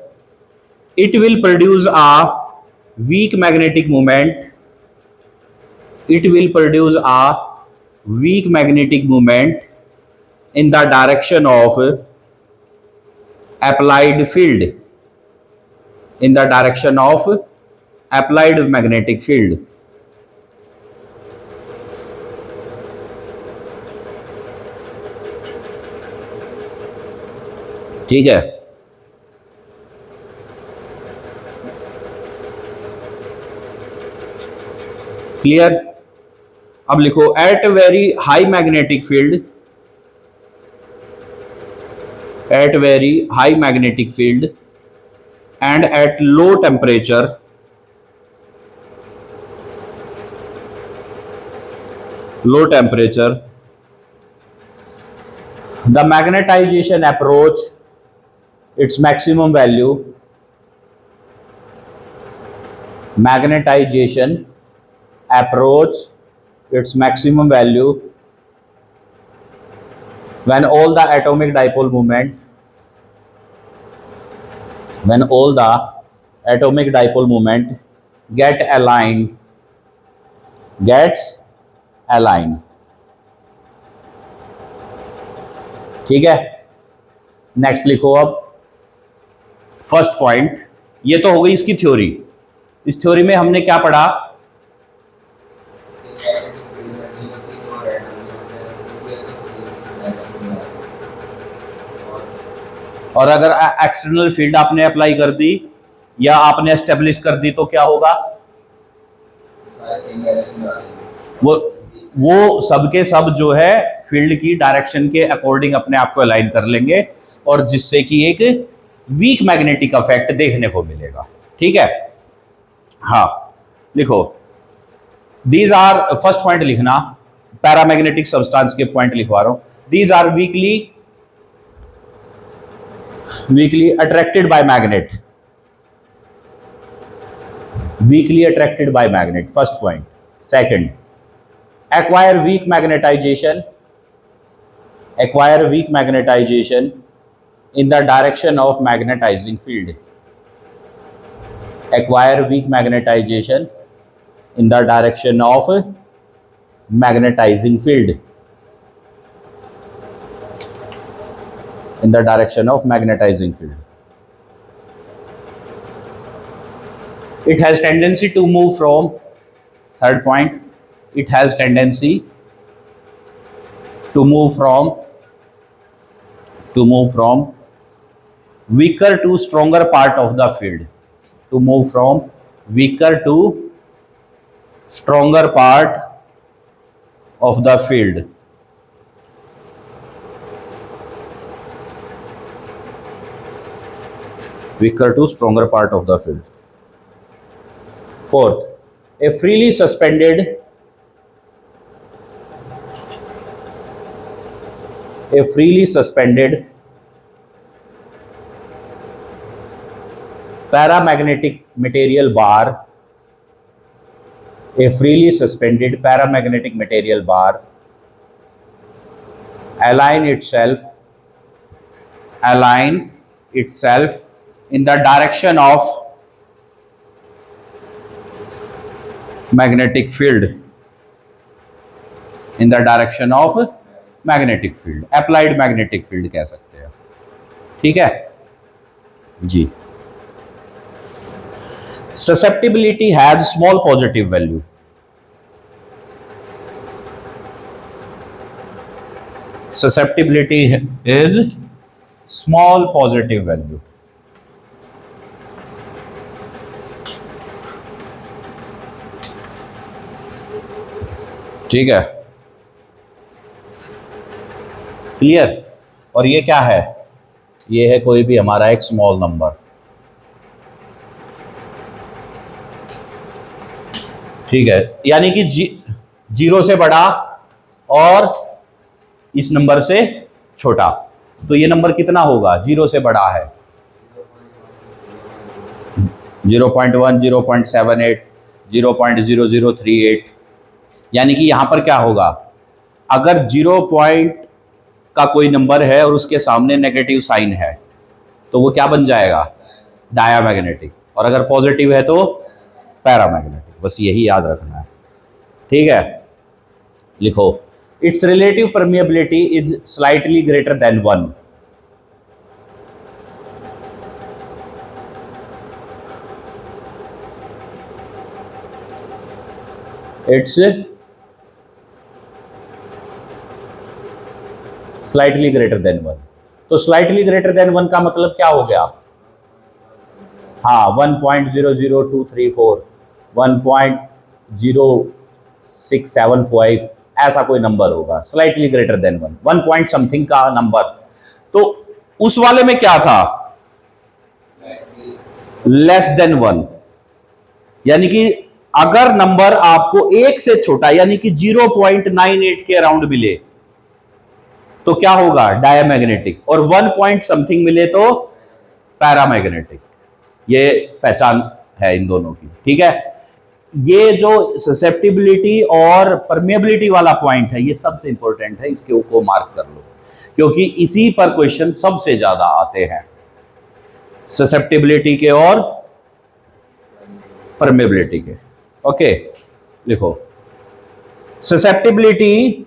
It will produce a weak magnetic moment. It will produce a weak magnetic moment in the direction of applied field, in the direction of applied magnetic field. ठीक है, clear. अब लिखो at very high magnetic field, at very high magnetic field and at low temperature, the magnetization approach its maximum value, magnetization approach its maximum value when all the atomic dipole moment, when all the atomic dipole moment gets aligned. ठीक है, next लिखो अब first point. ये तो हो गई इसकी theory. इस थ्योरी में हमने क्या पढ़ा? और अगर एक्सटर्नल फील्ड आपने अप्लाई कर दी या आपने एस्टेब्लिश कर दी तो क्या होगा? वो सब के सब जो है फील्ड की डायरेक्शन के अकॉर्डिंग अपने आप को अलाइन कर लेंगे और जिससे कि एक वीक मैग्नेटिक इफेक्ट देखने को मिलेगा। ठीक है, हाँ लिखो दीज आर, फर्स्ट पॉइंट लिखना, पैरामैग्नेटिक सब्सटेंस के पॉइंट लिखवा रहा हूं। These are weakly attracted by magnet, weakly attracted by magnet, first point. Second, acquire weak magnetization in the direction of magnetizing field, acquire weak magnetization in the direction of magnetizing field, in the direction of magnetizing field. It has tendency to move from, third point, it has tendency to move from weaker to stronger part of the field, to move from weaker to stronger part of the field. Weaker to stronger part of the field. Fourth, a freely suspended paramagnetic material bar, a freely suspended paramagnetic material bar align itself in the direction of magnetic field, in the direction of magnetic field, applied magnetic field कह सकते हैं। ठीक है जी। susceptibility has small positive value, susceptibility is small positive value। ठीक है, clear. और ये क्या है? ये है कोई भी हमारा एक स्मॉल नंबर। ठीक है, यानी कि जीरो से बड़ा और इस नंबर से छोटा। तो ये नंबर कितना होगा? 0 से बड़ा है 0.1, 0.78, 0.0038। यानी कि यहां पर क्या होगा, अगर 0 पॉइंट का कोई नंबर है और उसके सामने नेगेटिव साइन है तो वो क्या बन जाएगा? डायामैग्नेटिक। और अगर पॉजिटिव है तो पैरामैग्नेटिक। बस यही याद रखना है, ठीक है। लिखो, it's relative permeability is slightly greater than 1। It's slightly greater than 1। तो स्लाइटली ग्रेटर देन 1 का मतलब क्या हो गया? हाँ, 1.00234, 1.0675, ऐसा कोई नंबर होगा slightly greater than 1 point something का नंबर। तो उस वाले में क्या था? Less than 1। यानी कि अगर नंबर आपको 1 से छोटा यानी कि 0.98 के अराउंड मिले तो क्या होगा? डायामैग्नेटिक। और 1 पॉइंट समथिंग मिले तो पैरामैग्नेटिक। ये पहचान है इन दोनों की, ठीक है। ये जो ससेप्टिबिलिटी और परमिएबिलिटी वाला पॉइंट है ये सबसे इंपॉर्टेंट है, इसके को मार्क कर लो क्योंकि इसी पर क्वेश्चन सबसे ज्यादा आते हैं, ससेप्टिबिलिटी के और परमिएबिलिटी के। ओके, लिखो, susceptibility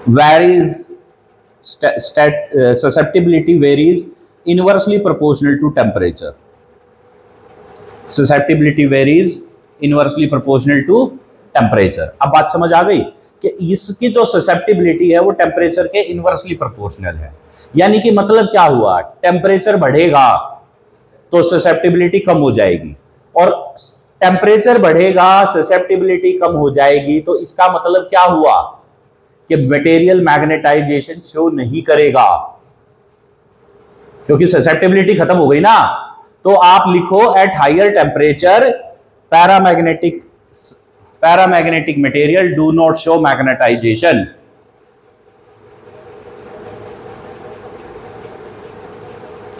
varies susceptibility varies inversely proportional to temperature. Susceptibility varies inversely proportional to temperature. अब बात समझ आ गई कि इसकी जो ससेप्टिबिलिटी है वो टेम्परेचर के इनवर्सली प्रोपोर्शनल है। यानी कि मतलब क्या हुआ? टेम्परेचर बढ़ेगा तो ससेप्टिबिलिटी कम हो जाएगी, और टेम्परेचर बढ़ेगा ससेप्टिबिलिटी कम हो जाएगी, तो इसका मतलब क्या हुआ कि मटेरियल मैग्नेटाइजेशन शो नहीं करेगा क्योंकि ससेप्टिबिलिटी खत्म हो गई ना। तो आप लिखो, at higher temperature paramagnetic material do not show magnetization.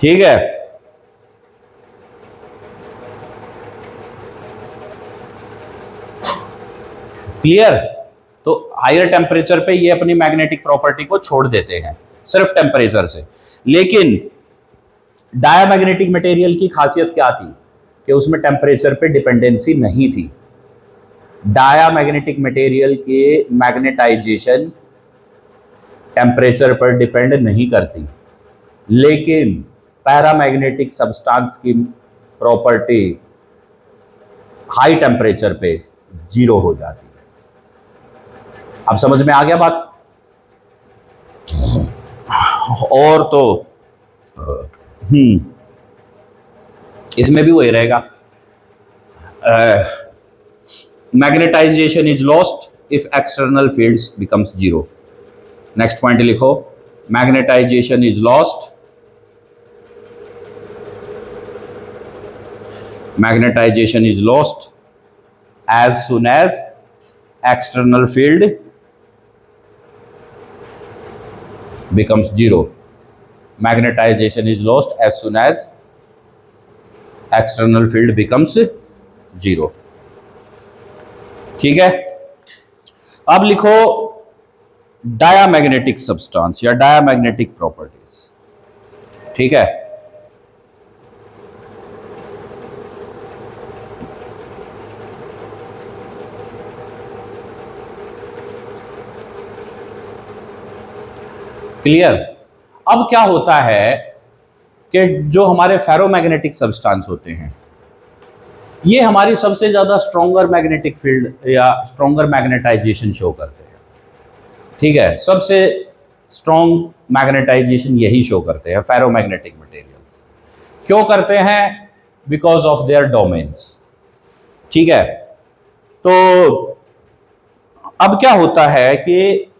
ठीक है, क्लियर। तो हायर टेम्परेचर पे ये अपनी मैग्नेटिक प्रॉपर्टी को छोड़ देते हैं सिर्फ टेम्परेचर से। लेकिन डायामैग्नेटिक मटेरियल की खासियत क्या थी कि उसमें टेम्परेचर पे डिपेंडेंसी नहीं थी। डायामैग्नेटिक मटेरियल के मैग्नेटाइजेशन टेम्परेचर पर डिपेंड नहीं करती, लेकिन पैरामैग्नेटिक सब्सटेंस की प्रॉपर्टी हाई टेम्परेचर पे 0 हो जाती है। अब समझ में आ गया बात? और तो इसमें भी वही रहेगा, magnetization is lost if external fields becomes 0। Next point लिखो, magnetization is lost, magnetization is lost as soon as external field becomes 0. Magnetization is lost as soon as external field becomes 0. ठीक है, अब लिखो डायामैग्नेटिक सब्सटेंस या diamagnetic properties. ठीक है, clear. अब क्या होता है कि जो हमारे फेरोमैग्नेटिक सब्सटेंस होते हैं ये हमारी सबसे ज्यादा स्ट्रॉन्गर मैग्नेटिक फील्ड या स्ट्रॉन्गर मैग्नेटाइजेशन शो करते हैं। ठीक है, सबसे स्ट्रॉन्ग मैग्नेटाइजेशन यही शो करते हैं फेरोमैग्नेटिक मटेरियल्स। क्यों करते हैं? Because of their domains. ठीक है, तो अब क्या होता है कि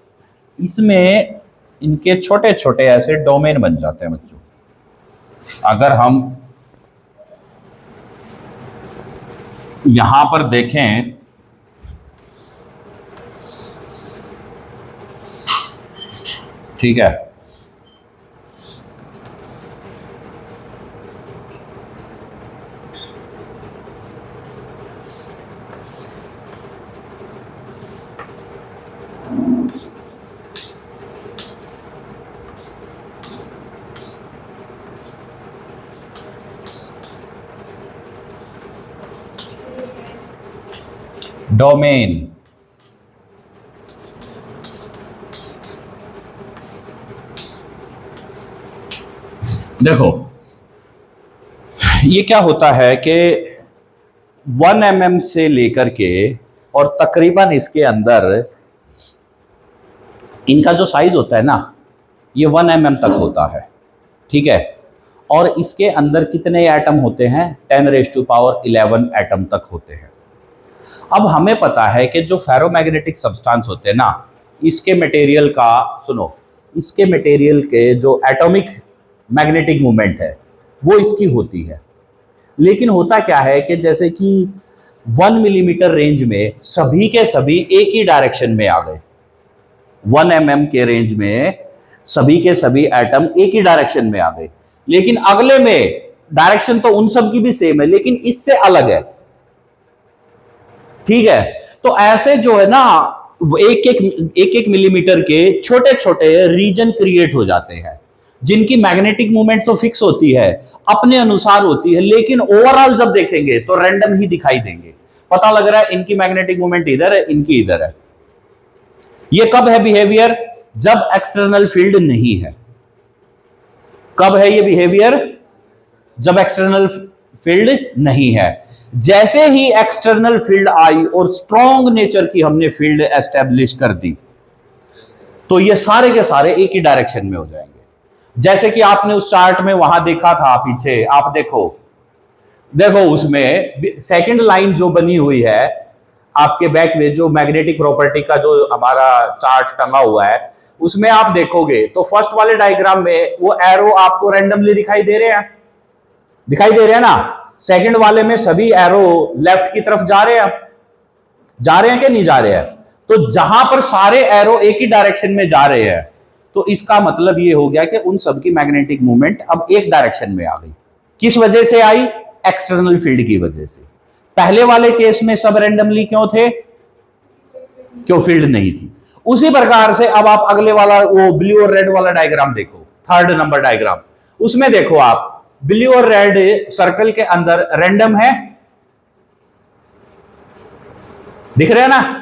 इसमें इनके छोटे छोटे ऐसे डोमेन बन जाते हैं बच्चों। अगर हम यहां पर देखें ठीक है। डोमेन, देखो ये क्या होता है कि 1 mm से लेकर के और तकरीबन इसके अंदर इनका जो साइज होता है ना, ये 1 mm तक होता है, ठीक है। और इसके अंदर कितने एटम होते हैं? 10⁻11 एटम तक होते हैं। अब हमें पता है कि जो फेरोमैग्नेटिक सब्सटेंस होते हैं ना, इसके मटेरियल का, सुनो, इसके मटेरियल के जो एटॉमिक मैग्नेटिक मूवमेंट है वो इसकी होती है। लेकिन होता क्या है कि जैसे कि 1 मिलीमीटर रेंज में सभी के सभी एक ही डायरेक्शन में आ गए, 1 mm के रेंज में सभी के सभी एटम एक ही डायरेक्शन में आ गए, लेकिन अगले में डायरेक्शन तो उन सब की भी सेम है लेकिन इससे अलग है, ठीक है। तो ऐसे जो है ना, एक एक मिलीमीटर के छोटे छोटे रीजन क्रिएट हो जाते हैं जिनकी मैग्नेटिक मूवमेंट तो फिक्स होती है, अपने अनुसार होती है, लेकिन ओवरऑल जब देखेंगे तो रैंडम ही दिखाई देंगे। पता लग रहा है इनकी मैग्नेटिक मूवमेंट इधर है, इनकी इधर है। ये कब है बिहेवियर? जब एक्सटर्नल फील्ड नहीं है। कब है ये बिहेवियर? जब एक्सटर्नल फील्ड नहीं है। जैसे ही एक्सटर्नल फील्ड आई और स्ट्रॉन्ग नेचर की हमने फील्ड एस्टेब्लिश कर दी तो ये सारे के सारे एक ही डायरेक्शन में हो जाएंगे। जैसे कि आपने उस चार्ट में वहां देखा था पीछे, आप देखो उसमें सेकंड लाइन जो बनी हुई है आपके बैक में, जो मैग्नेटिक प्रॉपर्टी का जो हमारा चार्ट टंगा हुआ है, उसमें आप देखोगे तो फर्स्ट वाले डायग्राम में वो एरो आपको रैंडमली दिखाई दे रहे हैं, दिखाई दे रहे हैं ना। सेकंड वाले में सभी एरो लेफ्ट की तरफ जा रहे हैं कि नहीं जा रहे हैं? तो जहां पर सारे एरो एक ही डायरेक्शन में जा रहे हैं तो इसका मतलब ये हो गया कि उन सब की मैग्नेटिक मूवमेंट अब एक डायरेक्शन में आ गई। किस वजह से आई? एक्सटर्नल फील्ड की वजह से। पहले वाले केस में सब रैंडमली क्यों थे? क्यों फील्ड नहीं थी। उसी प्रकार से अब आप अगले वाला वो ब्लू और रेड वाला डायग्राम देखो, थर्ड नंबर डायग्राम, उसमें देखो आप ब्लू और रेड सर्कल के अंदर रैंडम है, दिख रहे हैं ना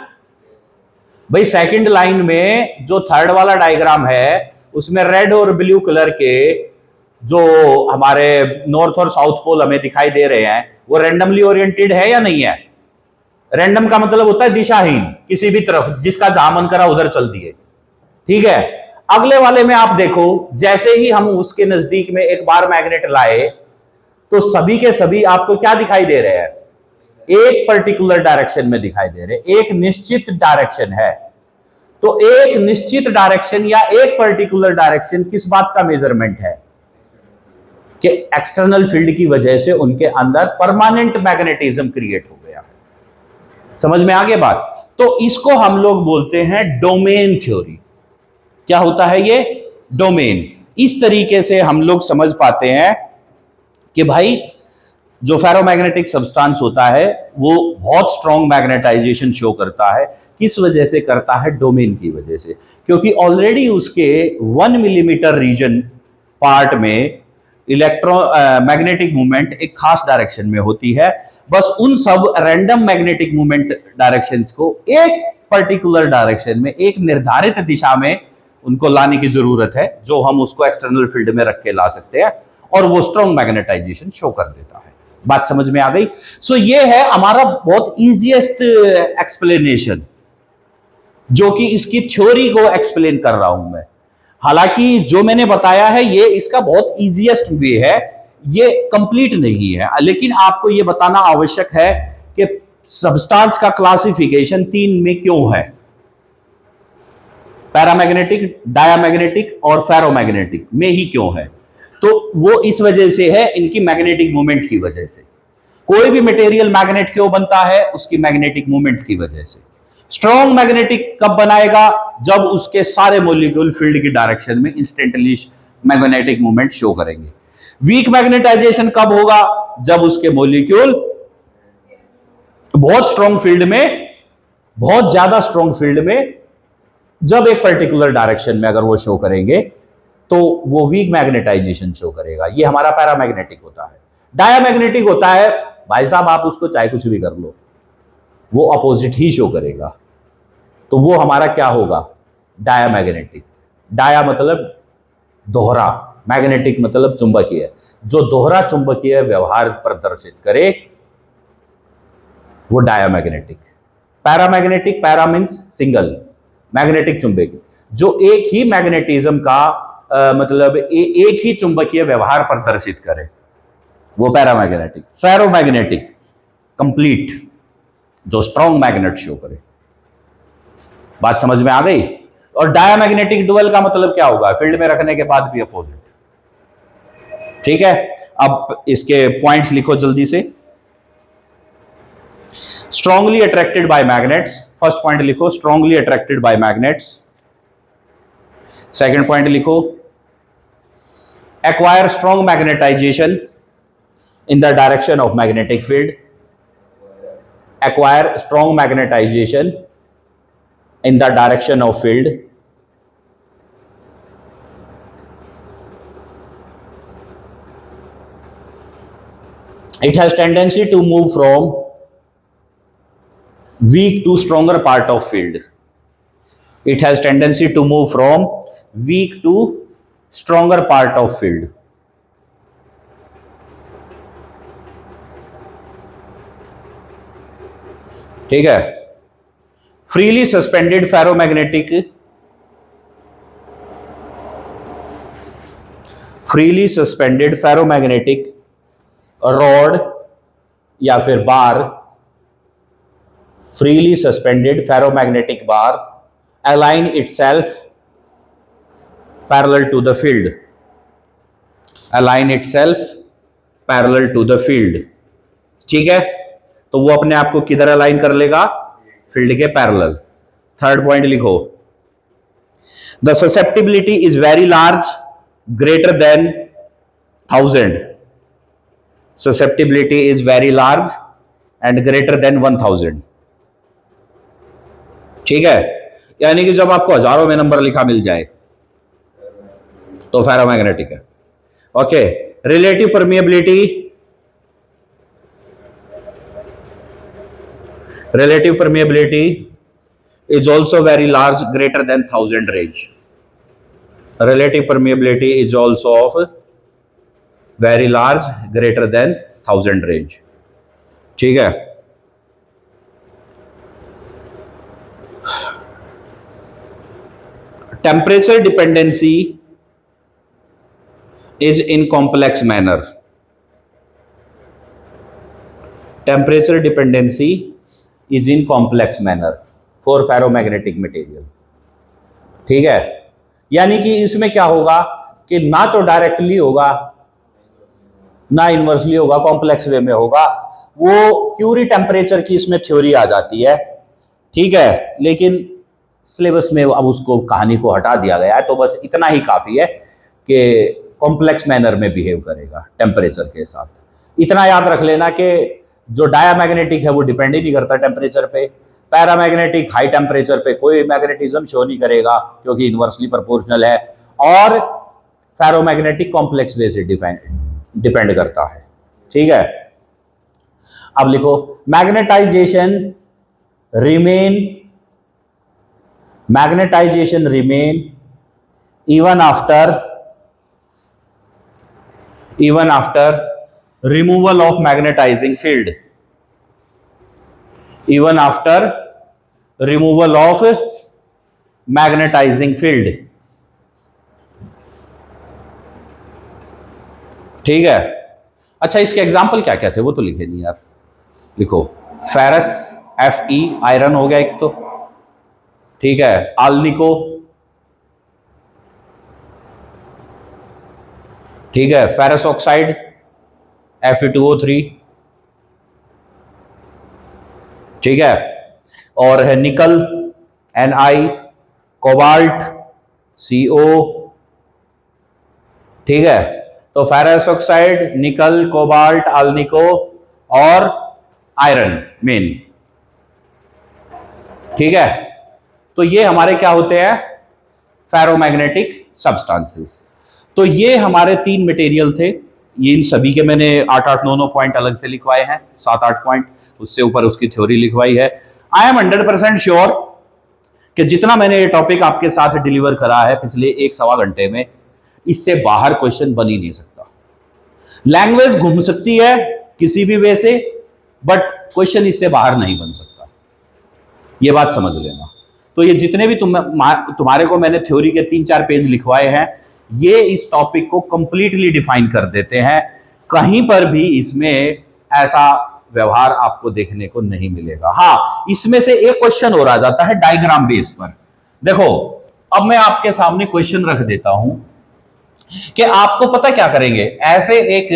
भाई। सेकंड लाइन में जो थर्ड वाला डायग्राम है उसमें रेड और ब्लू कलर के जो हमारे नॉर्थ और साउथ पोल हमें दिखाई दे रहे हैं वो रैंडमली ओरिएंटेड है या नहीं है? रैंडम का मतलब होता है दिशाहीन, किसी भी तरफ जिसका जहां मन करा उधर चल दिए, ठीक है। अगले वाले में आप देखो, जैसे ही हम उसके नजदीक में एक बार मैग्नेट लाए तो सभी के सभी आपको क्या दिखाई दे रहे हैं? एक पर्टिकुलर डायरेक्शन में दिखाई दे रहे, एक निश्चित डायरेक्शन है। तो एक निश्चित डायरेक्शन या एक पर्टिकुलर डायरेक्शन किस बात का मेजरमेंट है? कि एक्सटर्नल फील्ड की वजह से उनके अंदर परमानेंट मैग्नेटिज्म क्रिएट हो गया। समझ में आ गया बात? तो इसको हम लोग बोलते हैं डोमेन थ्योरी। क्या होता है ये? डोमेन। इस तरीके से हम लोग समझ पाते हैं कि भाई जो फेरोमैग्नेटिक सब्सटेंस होता है वो बहुत स्ट्रॉन्ग मैग्नेटाइजेशन शो करता है। किस वजह से करता है? डोमेन की वजह से। क्योंकि ऑलरेडी उसके 1 मिलीमीटर रीजन पार्ट में मैग्नेटिक मूवमेंट एक खास डायरेक्शन में होती है। बस उन सब रैंडम मैग्नेटिक मूवमेंट डायरेक्शंस को एक पर्टिकुलर डायरेक्शन में, एक निर्धारित दिशा में उनको लाने की जरूरत है, जो हम उसको एक्सटर्नल फील्ड में रख के ला सकते हैं और वो स्ट्रॉन्ग मैग्नेटाइजेशन शो कर देता है। बात समझ में आ गई? सो ये है हमारा बहुत इजीएस्ट एक्सप्लेनेशन, जो कि इसकी थ्योरी को एक्सप्लेन कर रहा हूं मैं। हालांकि जो मैंने बताया है ये इसका बहुत इजीएस्ट वे है, ये कंप्लीट नहीं है, लेकिन आपको ये बताना आवश्यक है कि सब्सटेंस का क्लासिफिकेशन 3 में क्यों है, पैरामैग्नेटिक, डायामैग्नेटिक और फेरोमैग्नेटिक में ही क्यों है। तो वो इस वजह से है, इनकी मैग्नेटिक मूवमेंट की वजह से। कोई भी मटेरियल मैग्नेट क्यों बनता है? उसकी मैग्नेटिक मूवमेंट की वजह से। स्ट्रॉन्ग मैग्नेटिक कब बनाएगा? जब उसके सारे मॉलिक्यूल फील्ड की डायरेक्शन में इंस्टेंटली मैग्नेटिक मूवमेंट शो करेंगे। वीक मैग्नेटाइजेशन कब होगा? जब उसके मॉलिक्यूल बहुत स्ट्रॉन्ग फील्ड में, बहुत ज्यादा स्ट्रॉन्ग फील्ड में, जब एक पर्टिकुलर डायरेक्शन में अगर वो शो करेंगे तो वो वीक मैग्नेटाइजेशन शो करेगा। ये हमारा पैरामैग्नेटिक होता है। डायामैग्नेटिक होता है भाई साहब, आप उसको चाहे कुछ भी कर लो, वो अपोजिट ही शो करेगा। तो वो हमारा क्या होगा? डायामैग्नेटिक। डाया मतलब दोहरा, मैग्नेटिक मतलब चुंबकीय। जो दोहरा चुंबकीय व्यवहार प्रदर्शित करे वो diamagnetic. Paramagnetic, para means single, magnetic चुंबकीय, जो एक ही मैग्नेटिज्म का मतलब एक ही चुंबकीय व्यवहार प्रदर्शित करे, वो पैरामैग्नेटिक। फेरोमैग्नेटिक, कंप्लीट, जो स्ट्रॉन्ग मैग्नेट शो करे। बात समझ में आ गई? और डायामैग्नेटिक डुअल का मतलब क्या होगा? फील्ड में रखने के बाद भी अपोजिट। ठीक है, अब इसके पॉइंट्स लिखो जल्दी से। Strongly attracted by magnets, first point लिखो, strongly attracted by magnets. Second point लिखो, acquire strong magnetization in the direction of magnetic field. Acquire strong magnetization in the direction of field. It has tendency to move from weak to stronger part of field. It has tendency to move from weak to stronger part of field. ठीक है। Freely suspended ferromagnetic, freely suspended ferromagnetic rod या फिर bar, freely suspended ferromagnetic bar align itself parallel to the field, align itself parallel to the field. ठीक है, तो वो अपने आप को किधर अलाइन कर लेगा? फील्ड के पैरेलल। थर्ड पॉइंट लिखो, the susceptibility is very large greater than 1000। Susceptibility is very large and greater than 1000। ठीक है, यानी कि जब आपको हजारों में नंबर लिखा मिल जाए तो फेरोमैग्नेटिक है। Okay, relative permeability, relative permeability is also very large, greater than 1000 range. Relative permeability is also of very large, greater than 1000 range. ठीक है, temperature dependency is in complex manner. Temperature dependency is in complex manner for ferromagnetic material. ठीक है, यानी कि इसमें क्या होगा कि ना तो डायरेक्टली होगा ना इनवर्सली होगा, कॉम्प्लेक्स वे में होगा। वो क्यूरी टेम्परेचर की इसमें थ्योरी आ जाती है। ठीक है, लेकिन सिलेबस में अब उसको कहानी को हटा दिया गया है, तो बस इतना ही काफी है कि कॉम्प्लेक्स मैनर में बिहेव करेगा टेम्परेचर के साथ। इतना याद रख लेना कि जो डायामैग्नेटिक है वो डिपेंड ही नहीं करता टेम्परेचर पे। पैरामैग्नेटिक हाई टेम्परेचर पे कोई मैग्नेटिज्म शो नहीं करेगा क्योंकि इनवर्सली प्रोपोर्शनल है, और फेरोमैग्नेटिक कॉम्प्लेक्स वे से डिपेंड करता है। ठीक है, अब लिखो, magnetization remain even after removal of magnetizing field, even after removal of magnetizing field। ठीक है, अच्छा इसके एग्जाम्पल क्या क्या थे वो तो लिखे नहीं यार। लिखो, फेरस, Fe आयरन हो गया एक तो। ठीक है, आल्निको, ठीक है, फेरस ऑक्साइड Fe2O3। ठीक है, और है निकल Ni, कोबाल्ट CO, ठीक है। तो फेरस ऑक्साइड, निकल, कोबाल्ट, अल्निको और आयरन मेन, ठीक है। तो ये हमारे क्या होते हैं, फेरोमैग्नेटिक सब्सटेंसेस। तो ये हमारे 3 मटेरियल थे। ये इन सभी के मैंने 8-8, 9-9 पॉइंट अलग से लिखवाए हैं, 7-8 पॉइंट, उससे ऊपर उसकी थ्योरी लिखवाई है। आई एम 100% श्योर कि जितना मैंने ये टॉपिक आपके साथ डिलीवर करा है पिछले 1-1.25 घंटे में, इससे बाहर क्वेश्चन बन ही नहीं सकता। लैंग्वेज घूम सकती है किसी भी वे से, बट क्वेश्चन इससे बाहर नहीं बन सकता, ये बात समझ लेना। तो ये जितने भी तुम्हारे को मैंने थ्योरी के 3-4 पेज लिखवाए हैं, ये इस टॉपिक को कंप्लीटली डिफाइन कर देते हैं। कहीं पर भी इसमें ऐसा व्यवहार आपको देखने को नहीं मिलेगा। हाँ, इसमें से एक क्वेश्चन और आ जाता है डायग्राम बेस पर। देखो, अब मैं आपके सामने क्वेश्चन रख देता हूं कि आपको पता क्या करेंगे, ऐसे एक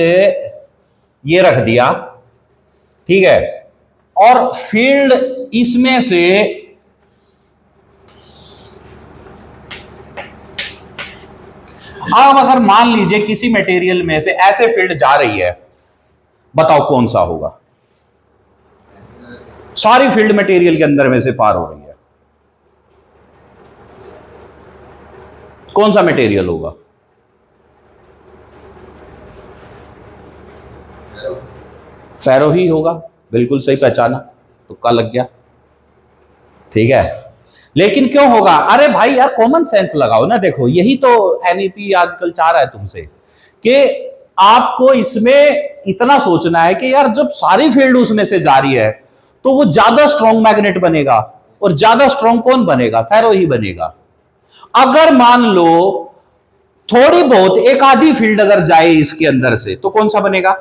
ये रख दिया, ठीक है, और फील्ड इसमें से अब अगर मान लीजिए किसी मटेरियल में से ऐसे फील्ड जा रही है, बताओ कौन सा होगा। सारी फील्ड मटेरियल के अंदर में से पार हो रही है, कौन सा मटेरियल होगा? फेरो ही होगा, बिल्कुल सही पहचाना, तुक्का लग गया, ठीक है। लेकिन क्यों होगा? अरे भाई यार, कॉमन सेंस लगाओ ना। देखो, यही तो एनईपी आजकल चाह रहा है तुमसे कि आपको इसमें इतना सोचना है कि यार जब सारी फील्ड उसमें से जा रही है तो वो ज्यादा स्ट्रॉन्ग मैग्नेट बनेगा, और ज्यादा स्ट्रॉन्ग कौन बनेगा? फेरो ही बनेगा। अगर मान लो थोड़ी बहुत एक आधी फील्ड अगर जाए इसके अंदर से, तो कौन सा बनेगा?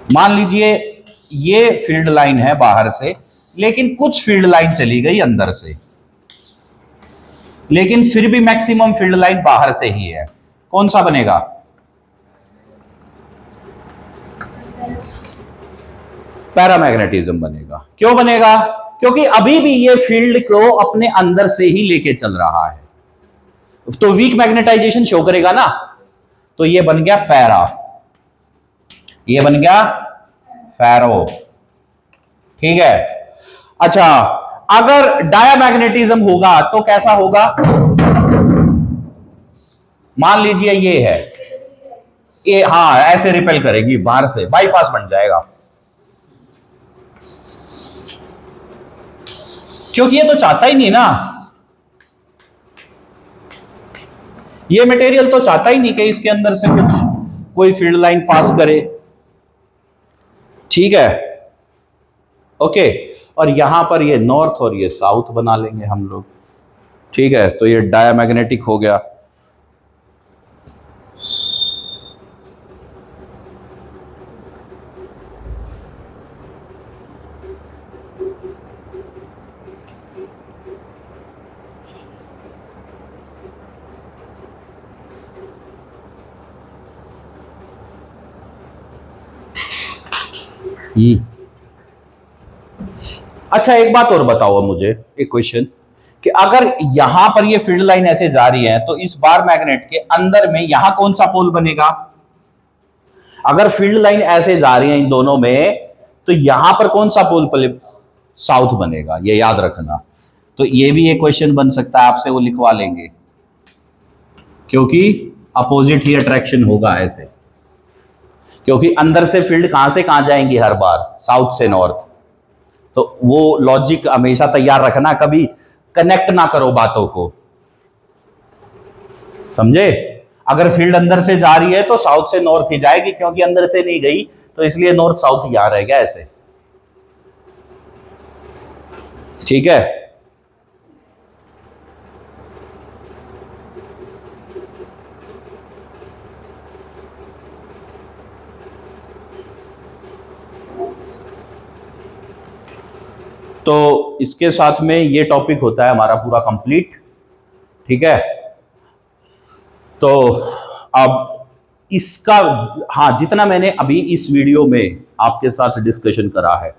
मान लीजिए ये फील्ड लाइन है बाहर से, लेकिन कुछ फील्ड लाइन चली गई अंदर से, लेकिन फिर भी मैक्सिमम फील्ड लाइन बाहर से ही है, कौन सा बनेगा? पैरामैग्नेटिज्म बनेगा। क्यों बनेगा? क्योंकि अभी भी ये फील्ड को अपने अंदर से ही लेके चल रहा है, तो वीक मैग्नेटाइजेशन शो करेगा ना। तो ये बन गया पैरा, ये बन गया फेरो, ठीक है। अच्छा, अगर डायामैग्नेटिज्म होगा तो कैसा होगा? मान लीजिए ये है, ये हाँ ऐसे रिपेल करेगी बाहर से, बाईपास बन जाएगा, क्योंकि ये तो चाहता ही नहीं ना, ये मटेरियल तो चाहता ही नहीं कि इसके अंदर से कुछ कोई फील्ड लाइन पास करे, ठीक है, ओके। और यहां पर ये नॉर्थ और ये साउथ बना लेंगे हम लोग, ठीक है। तो ये डायामैग्नेटिक हो गया। अच्छा, एक बात और बताओ मुझे, एक क्वेश्चन, कि अगर यहां पर ये फील्ड लाइन ऐसे जा रही है, तो इस बार मैग्नेट के अंदर में यहां कौन सा पोल बनेगा? अगर फील्ड लाइन ऐसे जा रही है इन दोनों में, तो यहां पर कौन सा पोल साउथ बनेगा, ये याद रखना। तो ये भी एक क्वेश्चन बन सकता है, आपसे वो लिखवा लेंगे, क्योंकि अपोजिट ही अट्रैक्शन होगा ऐसे, क्योंकि अंदर से फील्ड कहां से कहां जाएंगी हर बार? साउथ से नॉर्थ। तो वो लॉजिक हमेशा तैयार रखना, कभी कनेक्ट ना करो बातों को, समझे? अगर फील्ड अंदर से जा रही है तो साउथ से नॉर्थ ही जाएगी, क्योंकि अंदर से नहीं गई, तो इसलिए नॉर्थ साउथ यहां रह गया ऐसे, ठीक है। तो इसके साथ में ये टॉपिक होता है हमारा पूरा कंप्लीट, ठीक है। तो अब इसका, हाँ, जितना मैंने अभी इस वीडियो में आपके साथ डिस्कशन करा है,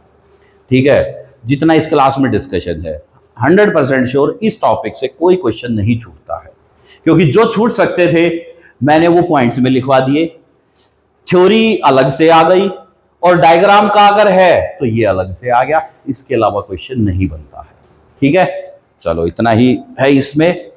ठीक है, जितना इस क्लास में डिस्कशन है 100% श्योर इस टॉपिक से कोई क्वेश्चन नहीं छूटता है, क्योंकि जो छूट सकते थे मैंने वो पॉइंट्स में लिखवा दिए, थ्योरी अलग से आ गई, और डायग्राम का अगर है तो ये अलग से आ गया, इसके अलावा क्वेश्चन नहीं बनता है। ठीक है, चलो इतना ही है इसमें।